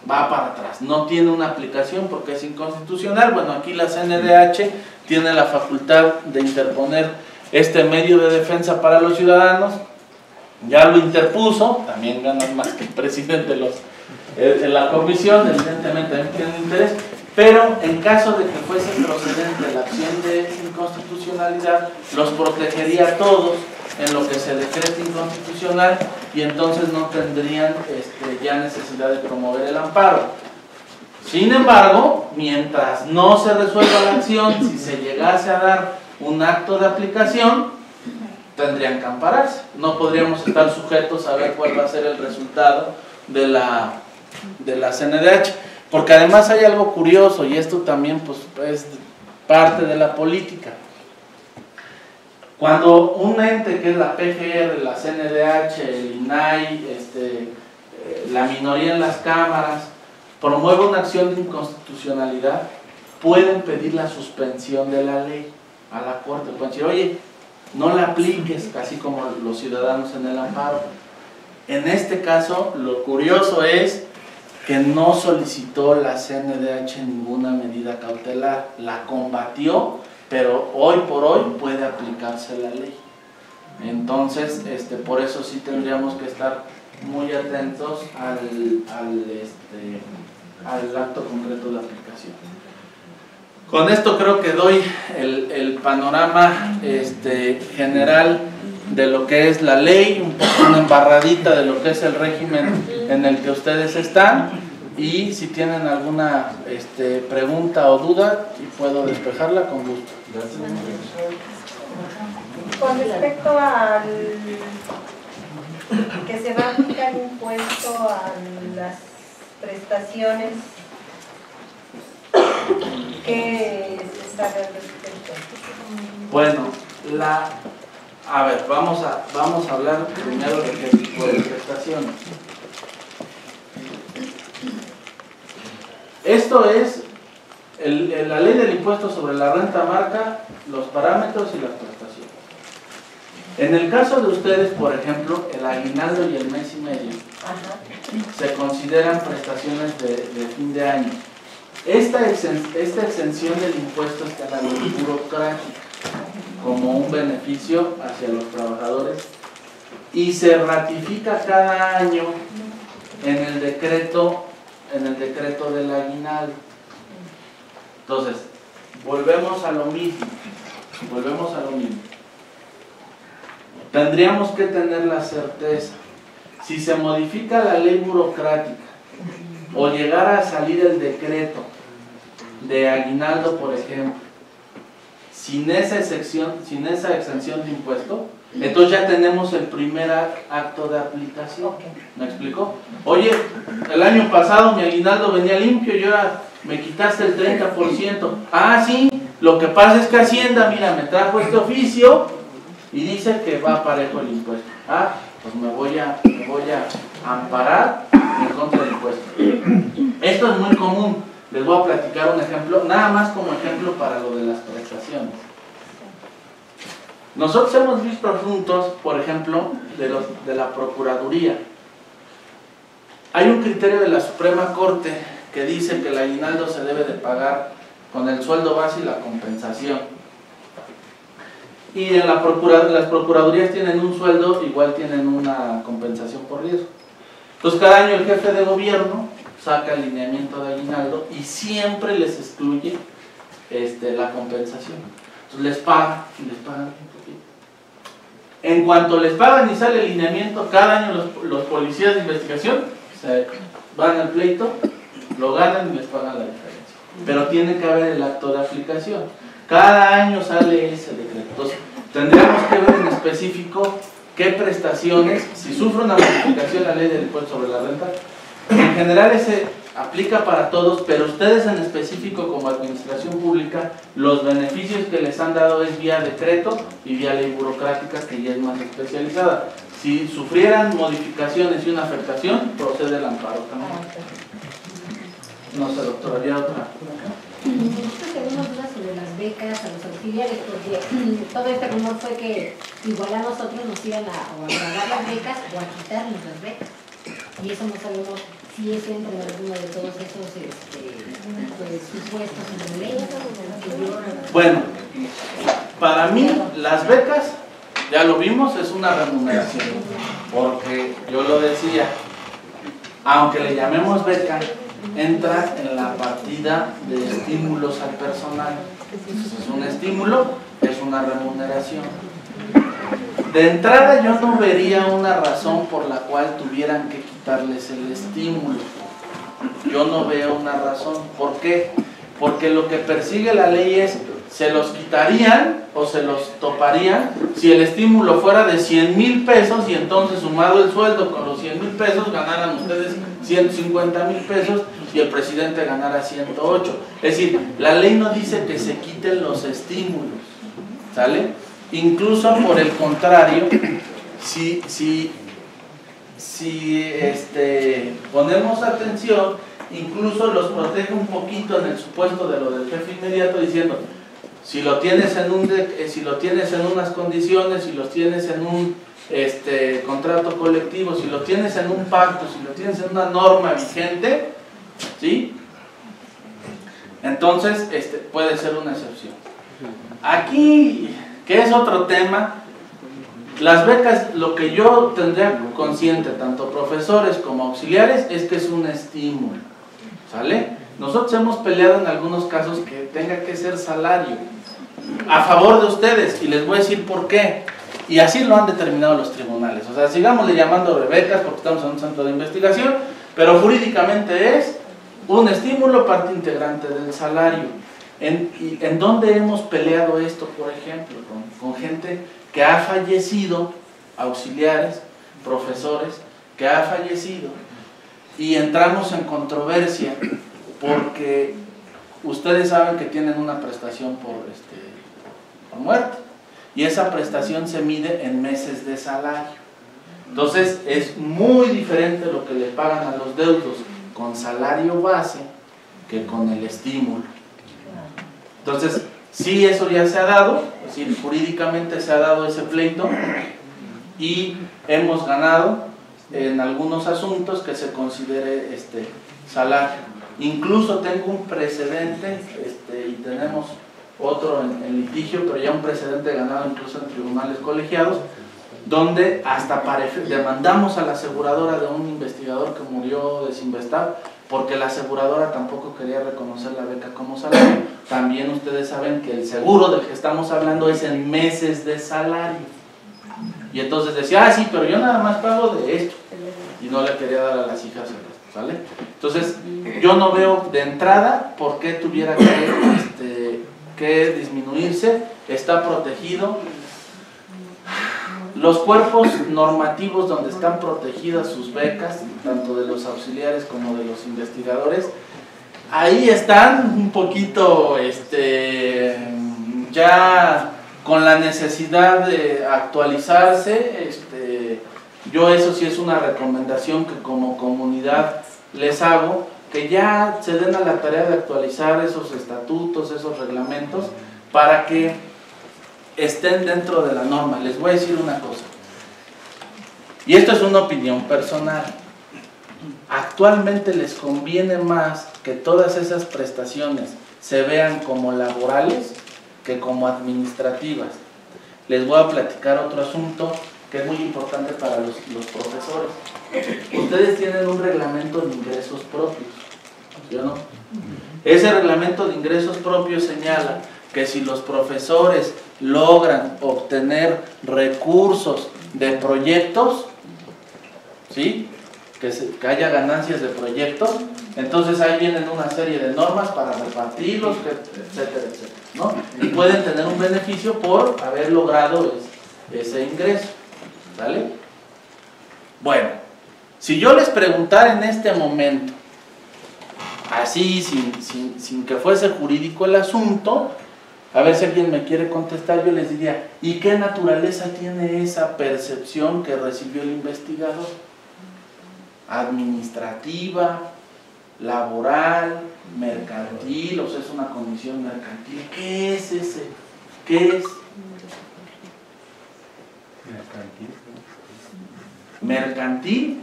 va para atrás, no tiene una aplicación porque es inconstitucional. Bueno, aquí la CNDH tiene la facultad de interponer este medio de defensa para los ciudadanos, ya lo interpuso, también ganan más que el presidente en la comisión, evidentemente también tienen interés, pero en caso de que fuese procedente la acción de inconstitucionalidad, los protegería a todos en lo que se decrete inconstitucional y entonces no tendrían ya necesidad de promover el amparo. Sin embargo, mientras no se resuelva la acción, si se llegase a dar un acto de aplicación, tendrían que ampararse. No podríamos estar sujetos a ver cuál va a ser el resultado de la CNDH, porque además hay algo curioso, y esto también pues, es parte de la política. Cuando un ente que es la PGR, la CNDH, el INAI, la minoría en las cámaras, promueve una acción de inconstitucionalidad, pueden pedir la suspensión de la ley a la Corte. Pueden decir, oye, no la apliques, casi como los ciudadanos en el amparo. En este caso, lo curioso es que no solicitó la CNDH ninguna medida cautelar, la combatió, pero hoy por hoy puede aplicarse la ley. Entonces, por eso sí tendríamos que estar muy atentos al acto concreto de aplicación. Con esto creo que doy el panorama general de lo que es la ley, un poco una embarradita de lo que es el régimen en el que ustedes están, y si tienen alguna pregunta o duda, y puedo despejarla con gusto. Con respecto al que se va a aplicar impuesto a las prestaciones, ¿qué se sabe al respecto? Bueno, a ver, vamos a hablar primero de qué tipo de prestaciones. Esto es, la ley del impuesto sobre la renta marca los parámetros y las prestaciones. En el caso de ustedes, por ejemplo, el aguinaldo y el mes y medio se consideran prestaciones de fin de año. Esta exención del impuesto está en la ley burocrática como un beneficio hacia los trabajadores y se ratifica cada año en el decreto del aguinaldo. Entonces, volvemos a lo mismo. Tendríamos que tener la certeza, si se modifica la ley burocrática o llegara a salir el decreto de aguinaldo, por ejemplo, sin esa exención de impuesto, entonces ya tenemos el primer acto de aplicación. ¿Me explicó? Oye, el año pasado mi aguinaldo venía limpio y ahora me quitaste el 30%. Ah, sí, lo que pasa es que Hacienda, mira, me trajo este oficio y dice que va parejo el impuesto. Ah, pues me voy a amparar en contra del impuesto. Esto es muy común. Les voy a platicar un ejemplo, nada más como ejemplo para lo de las prestaciones. Nosotros hemos visto asuntos, por ejemplo, de la Procuraduría. Hay un criterio de la Suprema Corte que dice que el aguinaldo se debe de pagar con el sueldo base y la compensación. Y en las procuradurías tienen un sueldo, igual tienen una compensación por riesgo. Entonces cada año el jefe de gobierno saca el lineamiento de aguinaldo y siempre les excluye la compensación. Entonces les pagan un poquito. En cuanto les pagan y sale el lineamiento, cada año los policías de investigación se van al pleito, lo ganan y les pagan la diferencia. Pero tiene que haber el acto de aplicación. Cada año sale ese decreto. Entonces tendríamos que ver en específico qué prestaciones, si sufre una modificación la ley del impuesto sobre la renta. En general ese aplica para todos, pero ustedes en específico como administración pública, los beneficios que les han dado es vía decreto y vía ley burocrática, que ya es más especializada. Si sufrieran modificaciones y una afectación, procede el amparo también. No sé, doctora, ¿había otra? Nosotros tenemos dudas sobre las becas a los auxiliares, porque todo este rumor fue que igual a nosotros nos iban a dar las becas o a quitarnos las becas. Y eso no sabemos si es entre alguno de todos esos supuestos en la ley. Bueno, para mí las becas, ya lo vimos, es una remuneración, porque yo lo decía, aunque le llamemos beca, entra en la partida de estímulos al personal. Es un estímulo, es una remuneración. De entrada yo no vería una razón por la cual tuvieran que quitarles el estímulo. Yo no veo una razón. ¿Por qué? Porque lo que persigue la ley es, se los quitarían o se los toparían si el estímulo fuera de 100,000 pesos y entonces sumado el sueldo con los 100,000 pesos ganaran ustedes 150,000 pesos y el presidente ganara 108. Es decir, la ley no dice que se quiten los estímulos, ¿sale? Incluso por el contrario, si ponemos atención, incluso los protege un poquito en el supuesto de lo del jefe inmediato, diciendo, si lo tienes en unas condiciones, si los tienes en un contrato colectivo, si lo tienes en un pacto, si lo tienes en una norma vigente, ¿sí? Entonces, puede ser una excepción. Aquí, que es otro tema, las becas, lo que yo tendría consciente, tanto profesores como auxiliares, es que es un estímulo, ¿sale? Nosotros hemos peleado en algunos casos que tenga que ser salario, a favor de ustedes, y les voy a decir por qué. Y así lo han determinado los tribunales. O sea, sigámosle llamando becas porque estamos en un centro de investigación, pero jurídicamente es un estímulo, parte integrante del salario. ¿En dónde hemos peleado esto, por ejemplo? Con gente que ha fallecido, auxiliares, profesores, que ha fallecido, y entramos en controversia porque ustedes saben que tienen una prestación por muerte, y esa prestación se mide en meses de salario. Entonces es muy diferente lo que le pagan a los deudos con salario base que con el estímulo. Entonces, sí, eso ya se ha dado, es decir, jurídicamente se ha dado ese pleito y hemos ganado en algunos asuntos que se considere salario. Incluso tengo un precedente, y tenemos otro en litigio, pero ya un precedente ganado incluso en tribunales colegiados, donde hasta demandamos a la aseguradora de un investigador que murió de Sinvestab, porque la aseguradora tampoco quería reconocer la beca como salario. También ustedes saben que el seguro del que estamos hablando es en meses de salario. Y entonces decía, sí, pero yo nada más pago de esto. Y no le quería dar a las hijas el resto, ¿sale? Entonces, yo no veo de entrada por qué tuviera que disminuirse. Está protegido. Los cuerpos normativos donde están protegidas sus becas, tanto de los auxiliares como de los investigadores, ahí están un poquito ya con la necesidad de actualizarse. Yo eso sí es una recomendación que como comunidad les hago, que ya se den a la tarea de actualizar esos estatutos, esos reglamentos, para que estén dentro de la norma. Les voy a decir una cosa, y esto es una opinión personal. Actualmente les conviene más que todas esas prestaciones se vean como laborales que como administrativas. Les voy a platicar otro asunto que es muy importante para los profesores. Ustedes tienen un reglamento de ingresos propios, ¿sí o no? Ese reglamento de ingresos propios señala que si los profesores logran obtener recursos de proyectos, ¿sí? Que haya ganancias de proyectos, entonces ahí vienen una serie de normas para repartirlos, etcétera, etcétera, ¿no? Y pueden tener un beneficio por haber logrado ese ingreso, ¿vale? Bueno, si yo les preguntara en este momento, así, sin que fuese jurídico el asunto, a ver si alguien me quiere contestar, yo les diría, ¿y qué naturaleza tiene esa percepción que recibió el investigador? ¿Administrativa, laboral, mercantil? O sea, es una condición mercantil. ¿Qué es ese? ¿Qué es? Mercantil.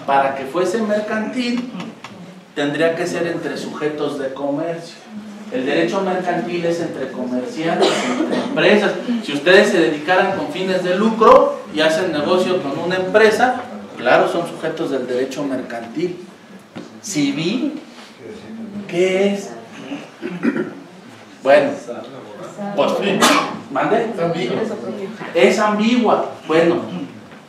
Para que fuese mercantil, tendría que ser entre sujetos de comercio. El derecho mercantil es entre comerciantes, entre empresas. Si ustedes se dedicaran con fines de lucro y hacen negocio con una empresa, claro, son sujetos del derecho mercantil. Civil, ¿qué es? Bueno, pues, ¿mande? Es ambigua. Bueno,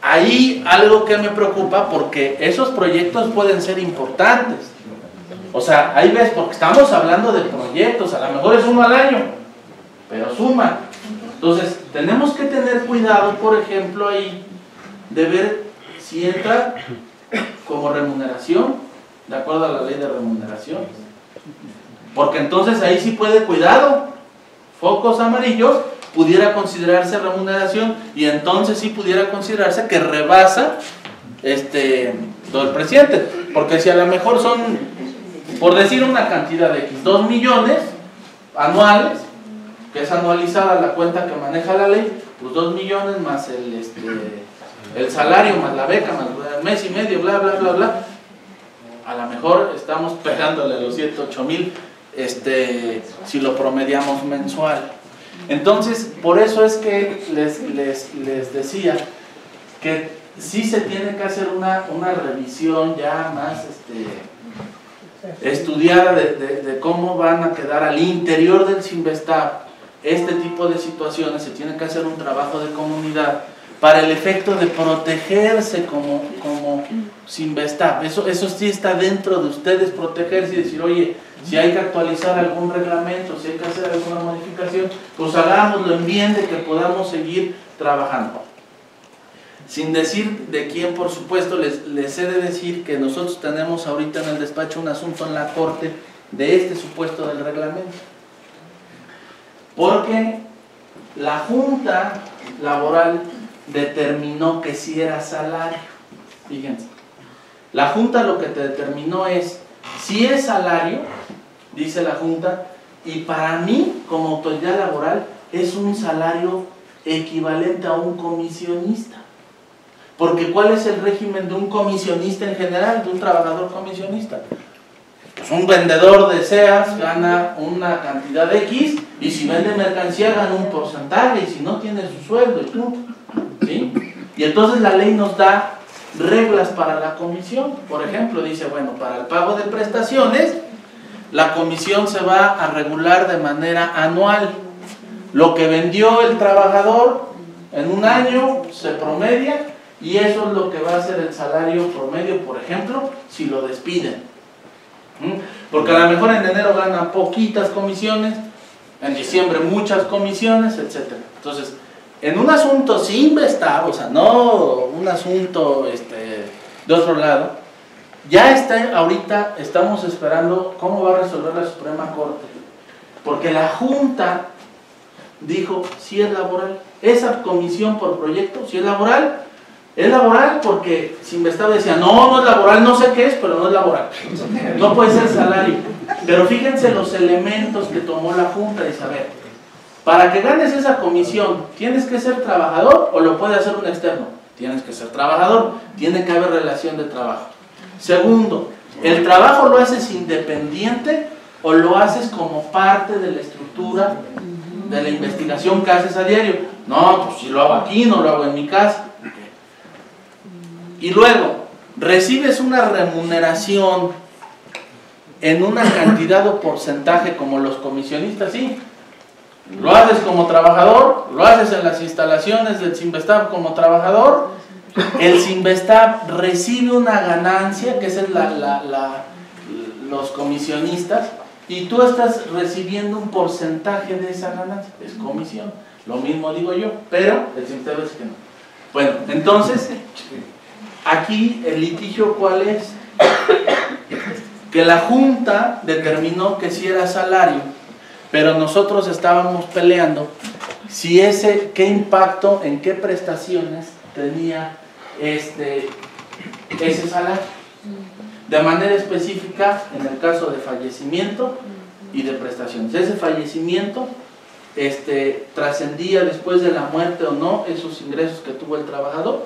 ahí algo que me preocupa, porque esos proyectos pueden ser importantes. O sea, ahí ves, porque estamos hablando de proyectos, a lo mejor es uno al año, pero suman. Entonces, tenemos que tener cuidado, por ejemplo, ahí, de ver si entra como remuneración, de acuerdo a la ley de remuneración. Porque entonces ahí sí puede, cuidado, focos amarillos, pudiera considerarse remuneración, y entonces sí pudiera considerarse que rebasa todo el presidente. Porque si a lo mejor son, por decir una cantidad de X, 2 millones anuales, que es anualizada la cuenta que maneja la ley, pues 2 millones más el salario, más la beca, más el mes y medio, bla, bla, bla, bla. a lo mejor estamos pegándole a los 7, 8 mil si lo promediamos mensual. Entonces, por eso es que les decía que sí se tiene que hacer una revisión ya más estudiada de cómo van a quedar al interior del Cinvestav este tipo de situaciones. Se tiene que hacer un trabajo de comunidad para el efecto de protegerse como Cinvestav. Eso sí está dentro de ustedes, protegerse y decir, oye, si hay que actualizar algún reglamento, si hay que hacer alguna modificación, pues hagámoslo en bien de que podamos seguir trabajando. Sin decir de quién, por supuesto, les he de decir que nosotros tenemos ahorita en el despacho un asunto en la Corte de este supuesto del reglamento. Porque la Junta Laboral determinó que sí era salario. Fíjense, la Junta lo que te determinó es, si es salario, dice la Junta, y para mí, como autoridad laboral, es un salario equivalente a un comisionista. Porque ¿cuál es el régimen de un comisionista en general, de un trabajador comisionista? Pues un vendedor de SEAS gana una cantidad X, y si vende mercancía gana un porcentaje, y si no tiene su sueldo, ¿sí? Y entonces la ley nos da reglas para la comisión. Por ejemplo, dice, bueno, para el pago de prestaciones, la comisión se va a regular de manera anual. Lo que vendió el trabajador en un año se promedia, y eso es lo que va a ser el salario promedio, por ejemplo, si lo despiden. Porque a lo mejor en enero gana poquitas comisiones, en diciembre muchas comisiones, etc. Entonces, en un asunto sin Cinvestav, o sea, no un asunto de otro lado, ya ahorita estamos esperando cómo va a resolver la Suprema Corte. Porque la Junta dijo, si es laboral. Esa comisión por proyecto, si es laboral, es laboral porque Cinvestav decía, no es laboral, no sé qué es, pero no es laboral. No puede ser salario. Pero fíjense los elementos que tomó la Junta. Dice, a ver, para que ganes esa comisión, ¿tienes que ser trabajador o lo puede hacer un externo? Tienes que ser trabajador, tiene que haber relación de trabajo. Segundo, ¿el trabajo lo haces independiente o lo haces como parte de la estructura de la investigación que haces a diario? No, pues si lo hago aquí, no lo hago en mi casa. Y luego, recibes una remuneración en una cantidad o porcentaje como los comisionistas, sí. Lo haces como trabajador, lo haces en las instalaciones del Cinvestav como trabajador. El Cinvestav recibe una ganancia, que es los comisionistas, y tú estás recibiendo un porcentaje de esa ganancia, es comisión. Lo mismo digo yo, pero el Cinvestav dice que no. Bueno, entonces, aquí el litigio, ¿cuál es? Que la Junta determinó que sí era salario, pero nosotros estábamos peleando si qué impacto, en qué prestaciones tenía ese salario. De manera específica, en el caso de fallecimiento y de prestaciones. Ese fallecimiento trascendía después de la muerte o no esos ingresos que tuvo el trabajador.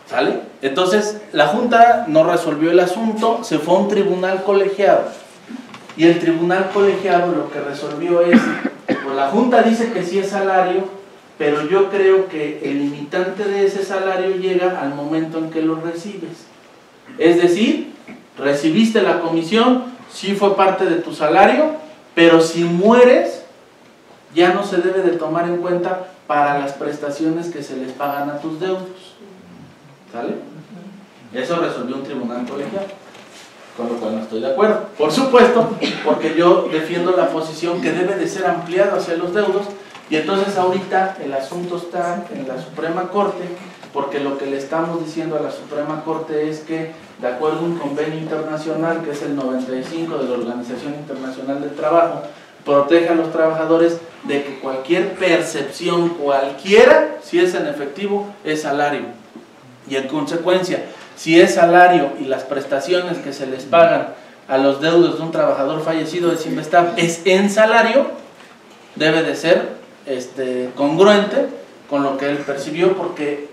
¿Sale? Entonces, la Junta no resolvió el asunto, se fue a un tribunal colegiado. Y el tribunal colegiado lo que resolvió es, pues la Junta dice que sí es salario, pero yo creo que el limitante de ese salario llega al momento en que lo recibes. Es decir, recibiste la comisión, sí fue parte de tu salario, pero si mueres, ya no se debe de tomar en cuenta para las prestaciones que se les pagan a tus deudos. ¿Sale? Eso resolvió un tribunal colegiado, con lo cual no estoy de acuerdo. Por supuesto, porque yo defiendo la posición que debe de ser ampliada hacia los deudos, y entonces ahorita el asunto está en la Suprema Corte, porque lo que le estamos diciendo a la Suprema Corte es que, de acuerdo a un convenio internacional, que es el 95 de la Organización Internacional del Trabajo, protege a los trabajadores de que cualquier percepción, cualquiera, si es en efectivo, es salario. Y en consecuencia, si es salario y las prestaciones que se les pagan a los deudos de un trabajador fallecido de Cinvestav es en salario, debe de ser congruente con lo que él percibió, porque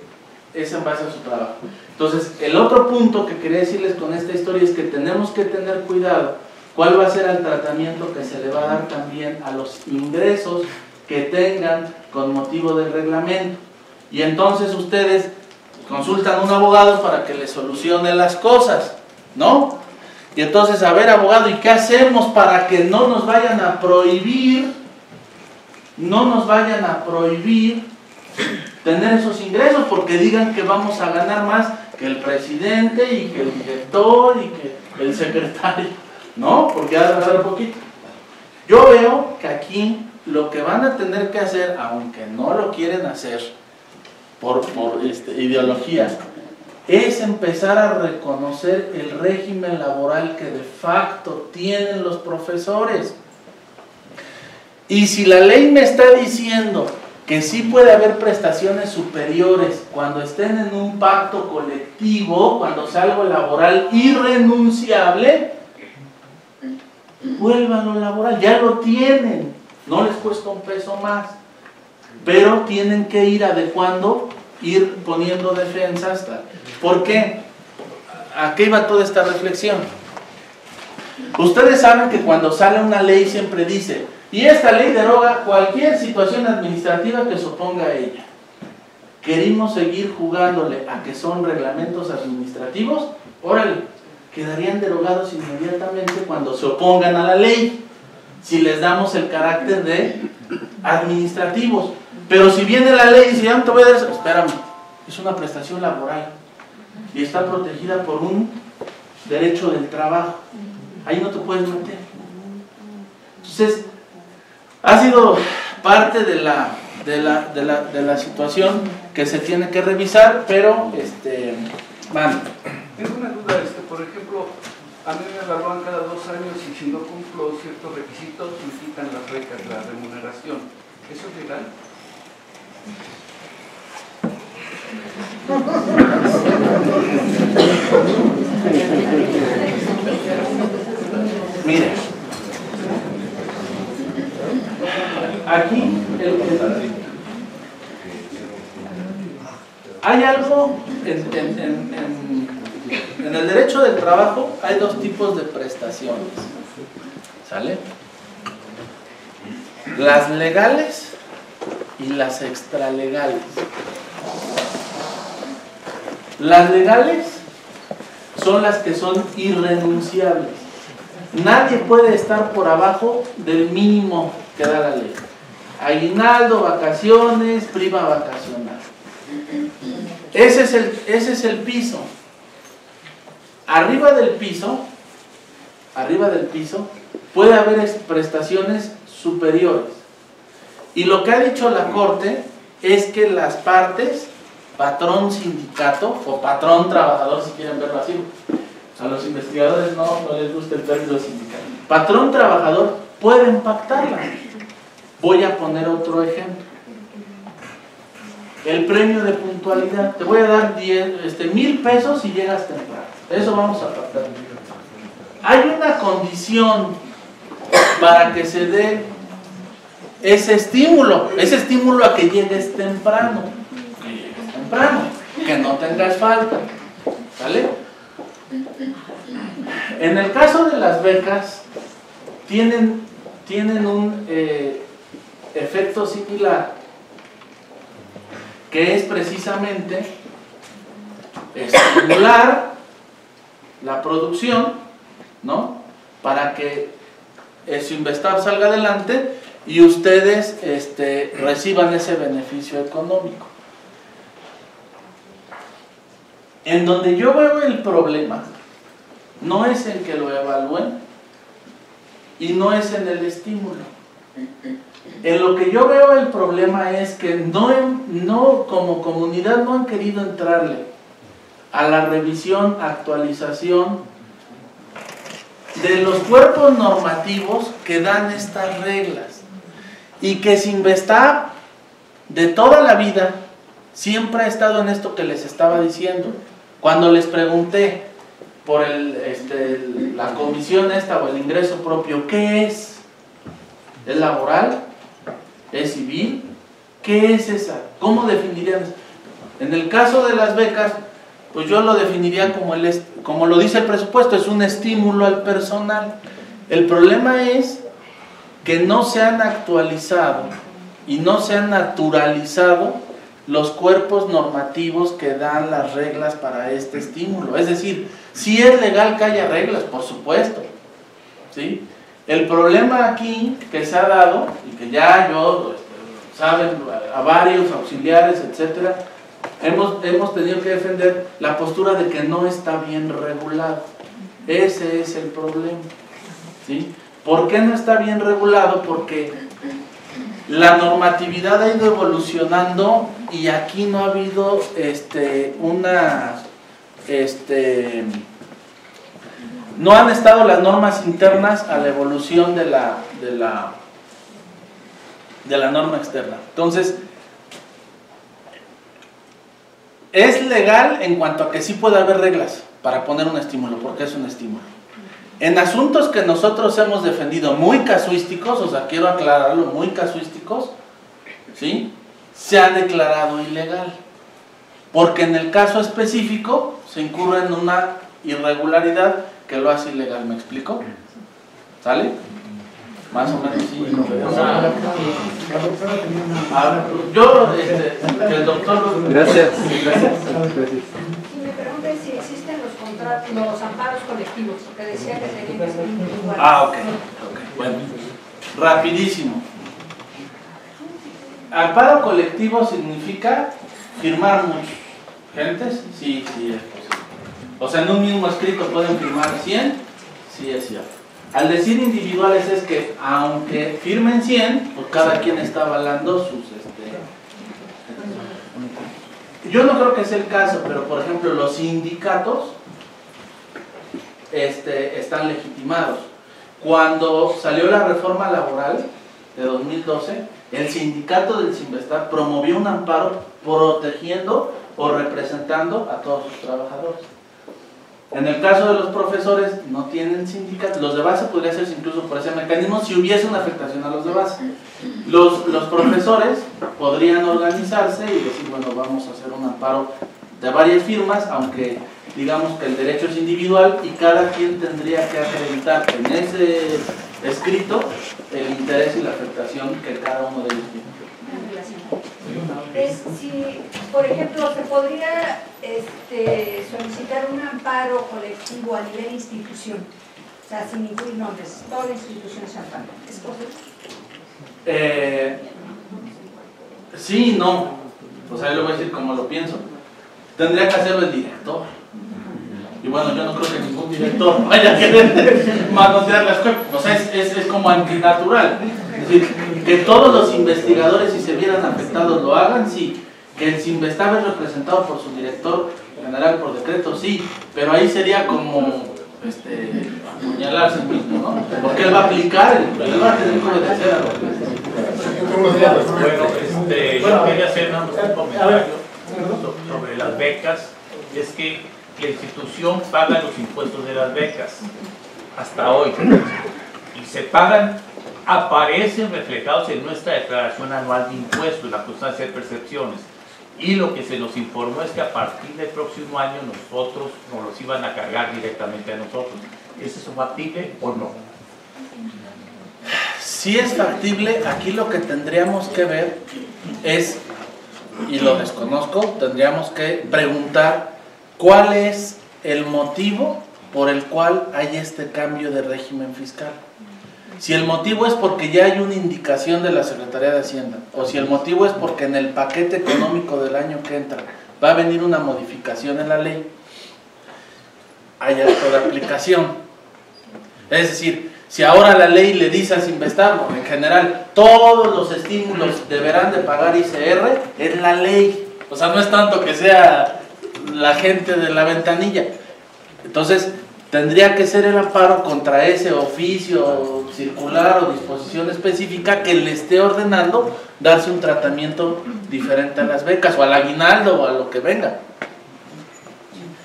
es en base a su trabajo. Entonces, el otro punto que quería decirles con esta historia es que tenemos que tener cuidado cuál va a ser el tratamiento que se le va a dar también a los ingresos que tengan con motivo del reglamento. Y entonces ustedes consultan a un abogado para que les solucione las cosas, ¿no? Y entonces, a ver, abogado, ¿y qué hacemos para que no nos vayan a prohibir, tener esos ingresos, porque digan que vamos a ganar más que el presidente y que el director y que el secretario, ¿no? Porque ha de ganar un poquito. Yo veo que aquí lo que van a tener que hacer, aunque no lo quieren hacer por ideología, es empezar a reconocer el régimen laboral que de facto tienen los profesores. Y si la ley me está diciendo que sí puede haber prestaciones superiores cuando estén en un pacto colectivo, cuando sea algo laboral irrenunciable, vuelvan a lo laboral, ya lo tienen, no les cuesta un peso más, pero tienen que ir adecuando, ir poniendo defensas. ¿Por qué? ¿A qué iba toda esta reflexión? Ustedes saben que cuando sale una ley siempre dice: y esta ley deroga cualquier situación administrativa que se oponga a ella. ¿Queremos seguir jugándole a que son reglamentos administrativos? Órale, quedarían derogados inmediatamente cuando se opongan a la ley, si les damos el carácter de administrativos. Pero si viene la ley y dice: ya no te voy a dar eso, espérame, es una prestación laboral y está protegida por un derecho del trabajo, ahí no te puedes meter. Entonces, ha sido parte de la situación que se tiene que revisar, pero van. Tengo una duda, por ejemplo, a mí me evalúan cada 2 años y si no cumplo ciertos requisitos me quitan las becas, la remuneración. ¿Eso es legal? Mire, aquí hay algo en el derecho del trabajo, hay 2 tipos de prestaciones, ¿sale? Las legales y las extralegales. Las legales son las que son irrenunciables. Nadie puede estar por abajo del mínimo que da la ley. Aguinaldo, vacaciones, prima vacacional. Ese es el piso. Arriba del piso puede haber prestaciones superiores. Y lo que ha dicho la Corte es que las partes, patrón sindicato o patrón trabajador, si quieren verlo así, a los investigadores no les gusta el término sindicato, patrón trabajador, pueden pactarlas. Voy a poner otro ejemplo: el premio de puntualidad. Te voy a dar 1,000 pesos si llegas temprano. Eso vamos a pactar. Hay una condición para que se dé ese estímulo a que llegues temprano, que no tengas falta, ¿sale? En el caso de las becas tienen un efecto similar, que es precisamente estimular la producción, ¿no? Para que su Investab salga adelante y ustedes reciban ese beneficio económico. En donde yo veo el problema no es en que lo evalúen y no es en el estímulo. En lo que yo veo el problema es que no como comunidad no han querido entrarle a la revisión, actualización de los cuerpos normativos que dan estas reglas, y que Sinvestab de toda la vida siempre ha estado en esto que les estaba diciendo. Cuando les pregunté por la comisión o el ingreso propio, ¿qué es? ¿Es laboral? ¿Es civil? ¿Qué es esa? ¿Cómo definirían eso? En el caso de las becas, pues yo lo definiría como lo dice el presupuesto, es un estímulo al personal. El problema es que no se han actualizado y no se han naturalizado los cuerpos normativos que dan las reglas para este estímulo. Es decir, sí es legal que haya reglas, por supuesto, ¿sí? El problema aquí que se ha dado, y que ya saben, a varios auxiliares, etcétera, hemos tenido que defender la postura de que no está bien regulado. Ese es el problema, ¿sí? ¿Por qué no está bien regulado? Porque la normatividad ha ido evolucionando y aquí no ha habido no han estado las normas internas a la evolución de la norma externa. Entonces, es legal en cuanto a que sí puede haber reglas para poner un estímulo, porque es un estímulo. En asuntos que nosotros hemos defendido muy casuísticos, o sea, quiero aclararlo, muy casuísticos, ¿sí?, se ha declarado ilegal, porque en el caso específico se incurre en una irregularidad que lo hace ilegal. ¿Me explico? ¿Sale? Más o menos sí. El doctor... Gracias. Y me pregunté si existen los amparos colectivos, porque decía que tenían que ser individuales. Ok. Bueno, rapidísimo. Amparo colectivo significa firmar muchos gentes, sí es posible. O sea, en un mismo escrito pueden firmar 100, sí es cierto. Al decir individuales es que aunque firmen 100, pues cada quien está avalando sus... Yo no creo que sea el caso, pero por ejemplo los sindicatos están legitimados. Cuando salió la reforma laboral de 2012, el sindicato del Sinvestar promovió un amparo protegiendo o representando a todos sus trabajadores. En el caso de los profesores, no tienen sindicato. Los de base podría ser incluso por ese mecanismo si hubiese una afectación a los de base. Los profesores podrían organizarse y decir, bueno, vamos a hacer un amparo de varias firmas, aunque digamos que el derecho es individual y cada quien tendría que acreditar en ese escrito el interés y la afectación que cada uno de ellos tiene. Si, por ejemplo, se podría solicitar un amparo colectivo a nivel institución, o sea, sin incluir nombres, toda la institución se ampara. ¿Es posible? Sí y no. O sea, yo le voy a decir como lo pienso. Tendría que hacerlo el director. Y bueno, yo no creo que ningún director vaya a querer manosear las cosas. O sea, es como antinatural. Es decir, que todos los investigadores, si se vieran afectados, lo hagan, sí. Que el Sinvestar es representado por su director general por decreto, sí. Pero ahí sería como apuñalarse el mismo, ¿no? Porque él va a aplicar, él va a tener que obedecer a lo que yo quería hacer un comentario sobre las becas. Es que la institución paga los impuestos de las becas hasta hoy y se pagan, aparecen reflejados en nuestra declaración anual de impuestos, la constancia de percepciones, y lo que se nos informó es que a partir del próximo año nosotros nos los iban a cargar directamente a nosotros. ¿Es eso factible o no? Si es factible, aquí lo que tendríamos que ver es, y lo desconozco, tendríamos que preguntar cuál es el motivo por el cual hay este cambio de régimen fiscal. Si el motivo es porque ya hay una indicación de la Secretaría de Hacienda, o si el motivo es porque en el paquete económico del año que entra va a venir una modificación en la ley, hay acto de aplicación. Es decir, si ahora la ley le dice al Sinvestar, en general, todos los estímulos deberán de pagar ICR, es la ley. O sea, no es tanto que sea la gente de la ventanilla. Entonces, tendría que ser el amparo contra ese oficio circular o disposición específica que le esté ordenando darse un tratamiento diferente a las becas o al aguinaldo o a lo que venga.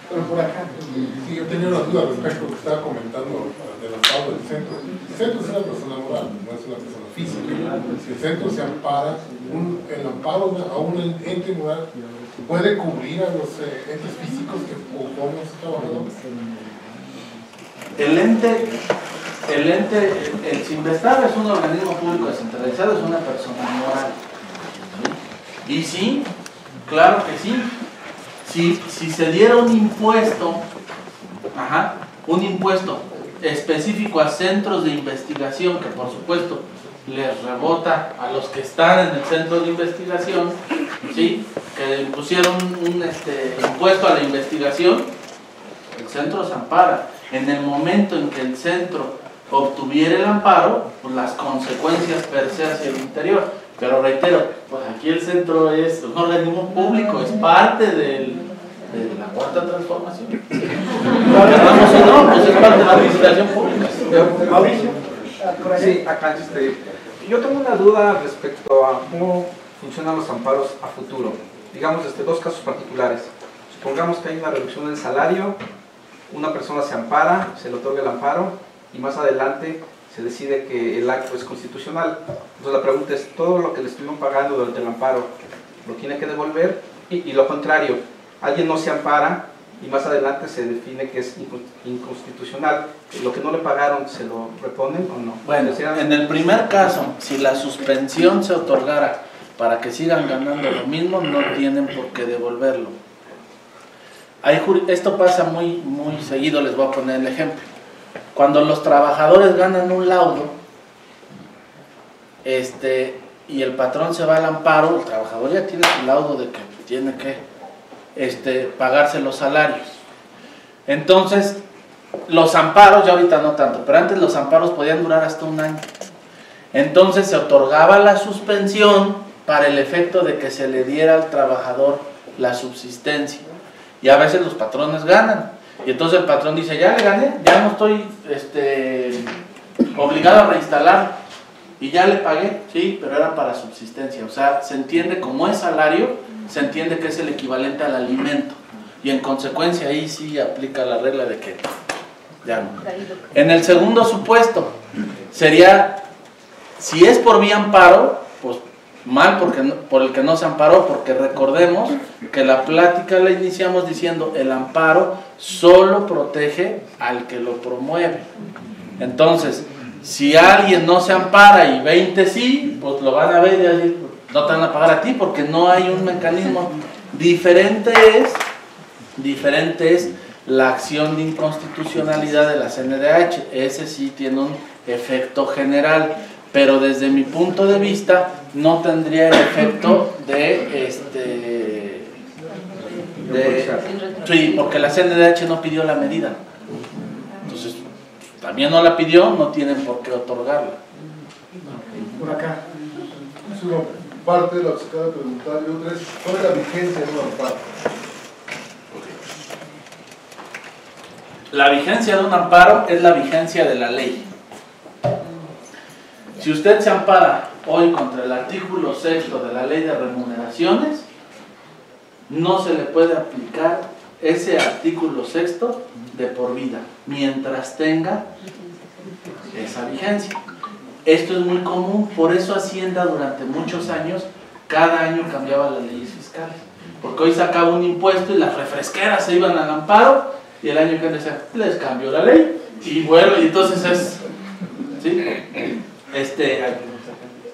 Pero por acá, sí, yo tenía una duda respecto a lo que estaba comentando del amparo amparo del centro. El centro es una persona moral, no es una persona física. El centro se ampara, el amparo a un ente moral puede cubrir a los entes físicos que oponen a sus trabajadores. El Sinvestar es un organismo público descentralizado, es una persona moral. ¿Sí? Y sí, claro que sí. Si se diera un impuesto, un impuesto específico a centros de investigación, que por supuesto les rebota a los que están en el centro de investigación, ¿sí? Que pusieron un impuesto a la investigación, el centro se ampara. En el momento en que el centro obtuviera el amparo, pues las consecuencias per se hacia el interior. Pero reitero, pues aquí el centro es un organismo público, es parte de la cuarta transformación. No, pues es parte de la administración pública. Mauricio. Sí, acá yo tengo una duda respecto a cómo funcionan los amparos a futuro. Digamos, dos casos particulares. Supongamos que hay una reducción del salario, una persona se ampara, se le otorga el amparo y más adelante se decide que el acto es constitucional. Entonces la pregunta es, ¿todo lo que le estuvieron pagando durante el amparo lo tiene que devolver? Y lo contrario, alguien no se ampara y más adelante se define que es inconstitucional. ¿Lo que no le pagaron se lo reponen o no? Bueno, en el primer caso, si la suspensión se otorgara para que sigan ganando lo mismo, no tienen por qué devolverlo. Esto pasa muy seguido, les voy a poner el ejemplo. Cuando los trabajadores ganan un laudo, y el patrón se va al amparo, el trabajador ya tiene su laudo de que tiene que pagarse los salarios. Entonces, los amparos, ya ahorita no tanto, pero antes los amparos podían durar hasta un año. Entonces se otorgaba la suspensión para el efecto de que se le diera al trabajador la subsistencia. Y a veces los patrones ganan. Y entonces el patrón dice, ya le gané, ya no estoy obligado a reinstalar. Y ya le pagué, sí, pero era para subsistencia. O sea, se entiende como es salario, se entiende que es el equivalente al alimento. Y en consecuencia ahí sí aplica la regla de que ya no. En el segundo supuesto, sería, si es por vía amparo, pues mal por el que no se amparó, porque recordemos que la plática la iniciamos diciendo el amparo solo protege al que lo promueve. Entonces, si alguien no se ampara y 20 sí, pues lo van a ver y decir, no te van a pagar a ti porque no hay un mecanismo. Diferente es la acción de inconstitucionalidad de la CNDH. Ese sí tiene un efecto general, pero desde mi punto de vista no tendría el efecto sí, porque la CNDH no pidió la medida. Entonces, también no la pidió, no tienen por qué otorgarla. Por acá. Es una parte de lo que se acaba de preguntar y otra es, ¿cuál es la vigencia de un amparo? La vigencia de un amparo es la vigencia de la ley. Si usted se ampara hoy contra el artículo 6 de la ley de remuneraciones, no se le puede aplicar ese artículo 6 de por vida, mientras tenga esa vigencia. Esto es muy común, por eso Hacienda durante muchos años, cada año cambiaba las leyes fiscales, porque hoy sacaba un impuesto y las refresqueras se iban al amparo, y el año que decía, les cambió la ley, y bueno, y entonces es, ¿sí?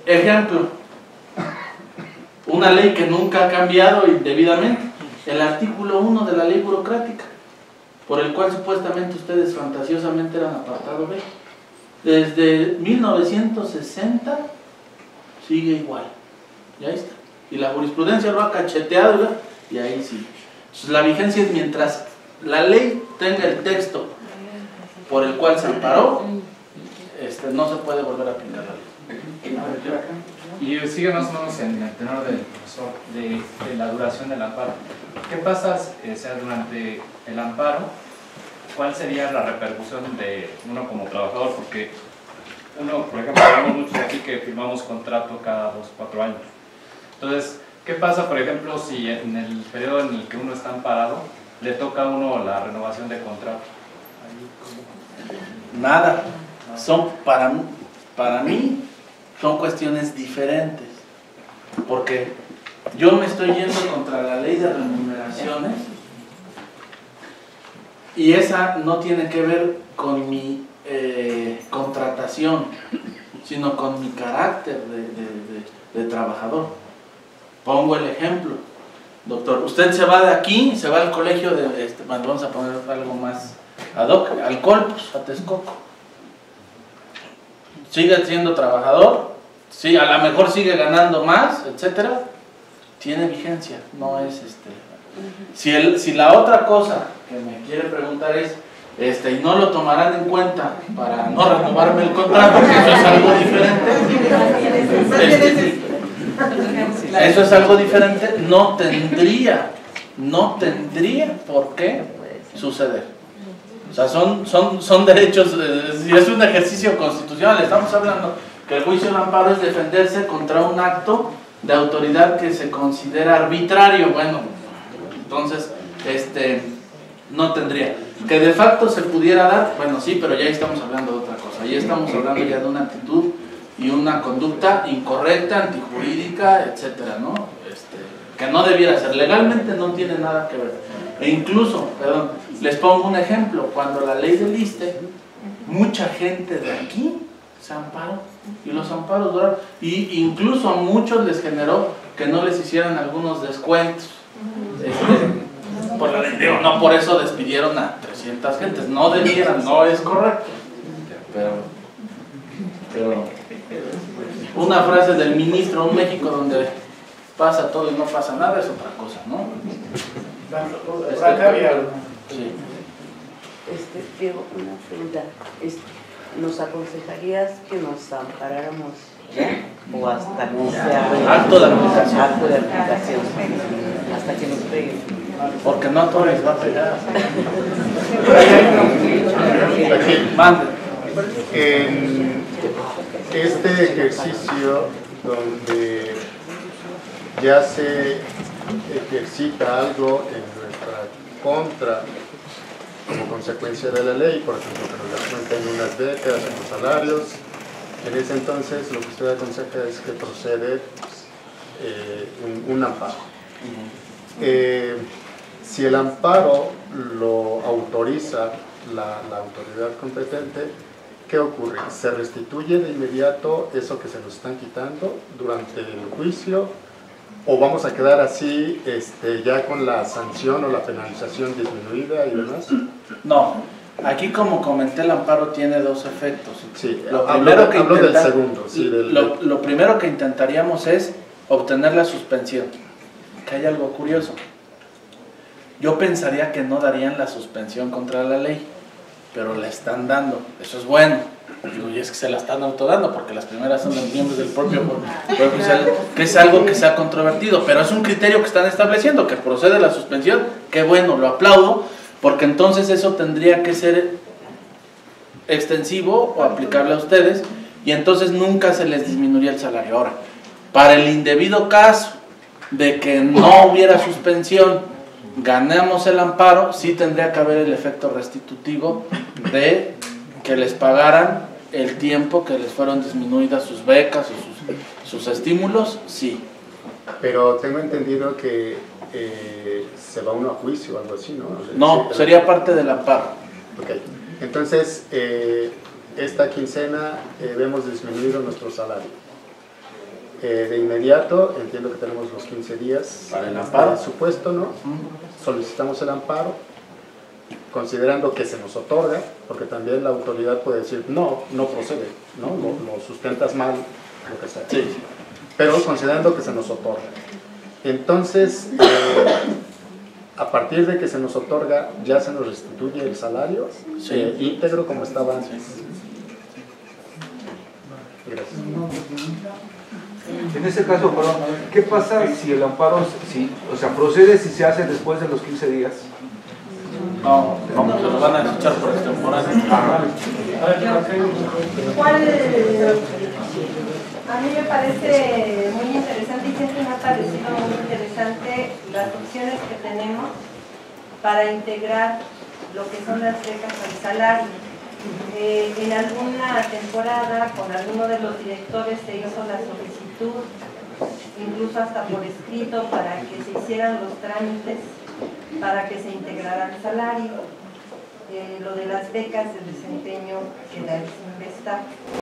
Ejemplo, una ley que nunca ha cambiado indebidamente, el artículo 1 de la ley burocrática, por el cual supuestamente ustedes fantasiosamente eran apartado B. Desde 1960 sigue igual, y ahí está. Y la jurisprudencia lo ha cacheteado, ¿verdad? Y ahí sí. Entonces, la vigencia es mientras la ley tenga el texto por el cual se amparó, no se puede volver a aplicar la ley. Y sigue más o menos en el tenor del profesor de la duración del amparo. ¿Qué pasa durante el amparo? ¿Cuál sería la repercusión de uno como trabajador? Porque uno, por ejemplo, tenemos muchos aquí que firmamos contrato cada 2-4 años. Entonces, ¿qué pasa, por ejemplo, si en el periodo en el que uno está amparado le toca a uno la renovación de contrato? Nada. son para mí son cuestiones diferentes, porque yo me estoy yendo contra la ley de remuneraciones y esa no tiene que ver con mi contratación, sino con mi carácter de trabajador. Pongo el ejemplo, doctor, usted se va de aquí, se va al colegio vamos a poner algo más ad hoc, al Colpus, a Texcoco. Sigue siendo trabajador, sí, a lo mejor sigue ganando más, etcétera, tiene vigencia, no es si la otra cosa que me quiere preguntar es y no lo tomarán en cuenta para no renovarme el contrato, que eso es algo diferente, eso es algo diferente, no tendría por qué suceder. O sea, son derechos, si es un ejercicio constitucional, estamos hablando que el juicio de amparo es defenderse contra un acto de autoridad que se considera arbitrario. Bueno, entonces, no tendría. Que de facto se pudiera dar, bueno, sí, pero ya estamos hablando de otra cosa, ya estamos hablando ya de una actitud y una conducta incorrecta, antijurídica, etcétera, ¿no? Que no debiera ser, legalmente no tiene nada que ver. E incluso, perdón, les pongo un ejemplo, cuando la ley del ISSSTE, mucha gente de aquí se amparó, y los amparos duraron, y incluso a muchos les generó que no les hicieran algunos descuentos, por la ley, no por eso despidieron a 300 gentes, no debieran, no es correcto, pero una frase del ministro, un México donde pasa todo y no pasa nada es otra cosa, ¿no? Sí. Diego, una pregunta. ¿Nos aconsejarías que nos amparáramos ya? ¿O hasta que sea acto de aplicación? Acto de aplicación. Hasta que nos peguen. Porque no a todos les va a pegar. Mande. En este ejercicio donde ya se ejercita algo en nuestra contra como consecuencia de la ley, por ejemplo, que nos descuenten unas becas, unos salarios, en ese entonces lo que usted aconseja es que procede un amparo. Si el amparo lo autoriza la autoridad competente, ¿qué ocurre? ¿Se restituye de inmediato eso que se nos están quitando durante el juicio? ¿O vamos a quedar así ya con la sanción o la penalización disminuida y demás? No, aquí como comenté el amparo tiene dos efectos. Sí, lo primero que intentaríamos es obtener la suspensión. Que hay algo curioso. Yo pensaría que no darían la suspensión contra la ley, pero la están dando, eso es bueno. Y es que se la están autodando porque las primeras son de miembros del propio judicial, que es algo que se ha controvertido, pero es un criterio que están estableciendo, que procede la suspensión. Qué bueno, lo aplaudo, porque entonces eso tendría que ser extensivo o aplicable a ustedes, y entonces nunca se les disminuiría el salario. Ahora, para el indebido caso de que no hubiera suspensión, ganamos el amparo, sí tendría que haber el efecto restitutivo de que les pagaran el tiempo que les fueron disminuidas sus becas o sus estímulos, sí. Pero tengo entendido que se va uno a juicio o algo así, ¿no? No, sería parte del amparo. Ok, entonces esta quincena vemos disminuido nuestro salario. De inmediato, entiendo que tenemos los 15 días para el amparo, supuesto, ¿no? Solicitamos el amparo, considerando que se nos otorga, porque también la autoridad puede decir, no procede, ¿no? Lo sustentas mal, lo que sea. Sí. Pero considerando que se nos otorga. Entonces, a partir de que se nos otorga, ya se nos restituye el salario íntegro como estaba antes. Gracias. En ese caso, perdón, ¿qué pasa si el amparo, procede si se hace después de los 15 días? No, se lo van a escuchar por extemporáneo. A mí me parece muy interesante y siempre me ha parecido muy interesante las opciones que tenemos para integrar lo que son las becas al salario. En alguna temporada con alguno de los directores se hizo la solicitud, incluso hasta por escrito, para que se hicieran los trámites, para que se integrara el salario. Lo de las becas de desempeño queda sin estar.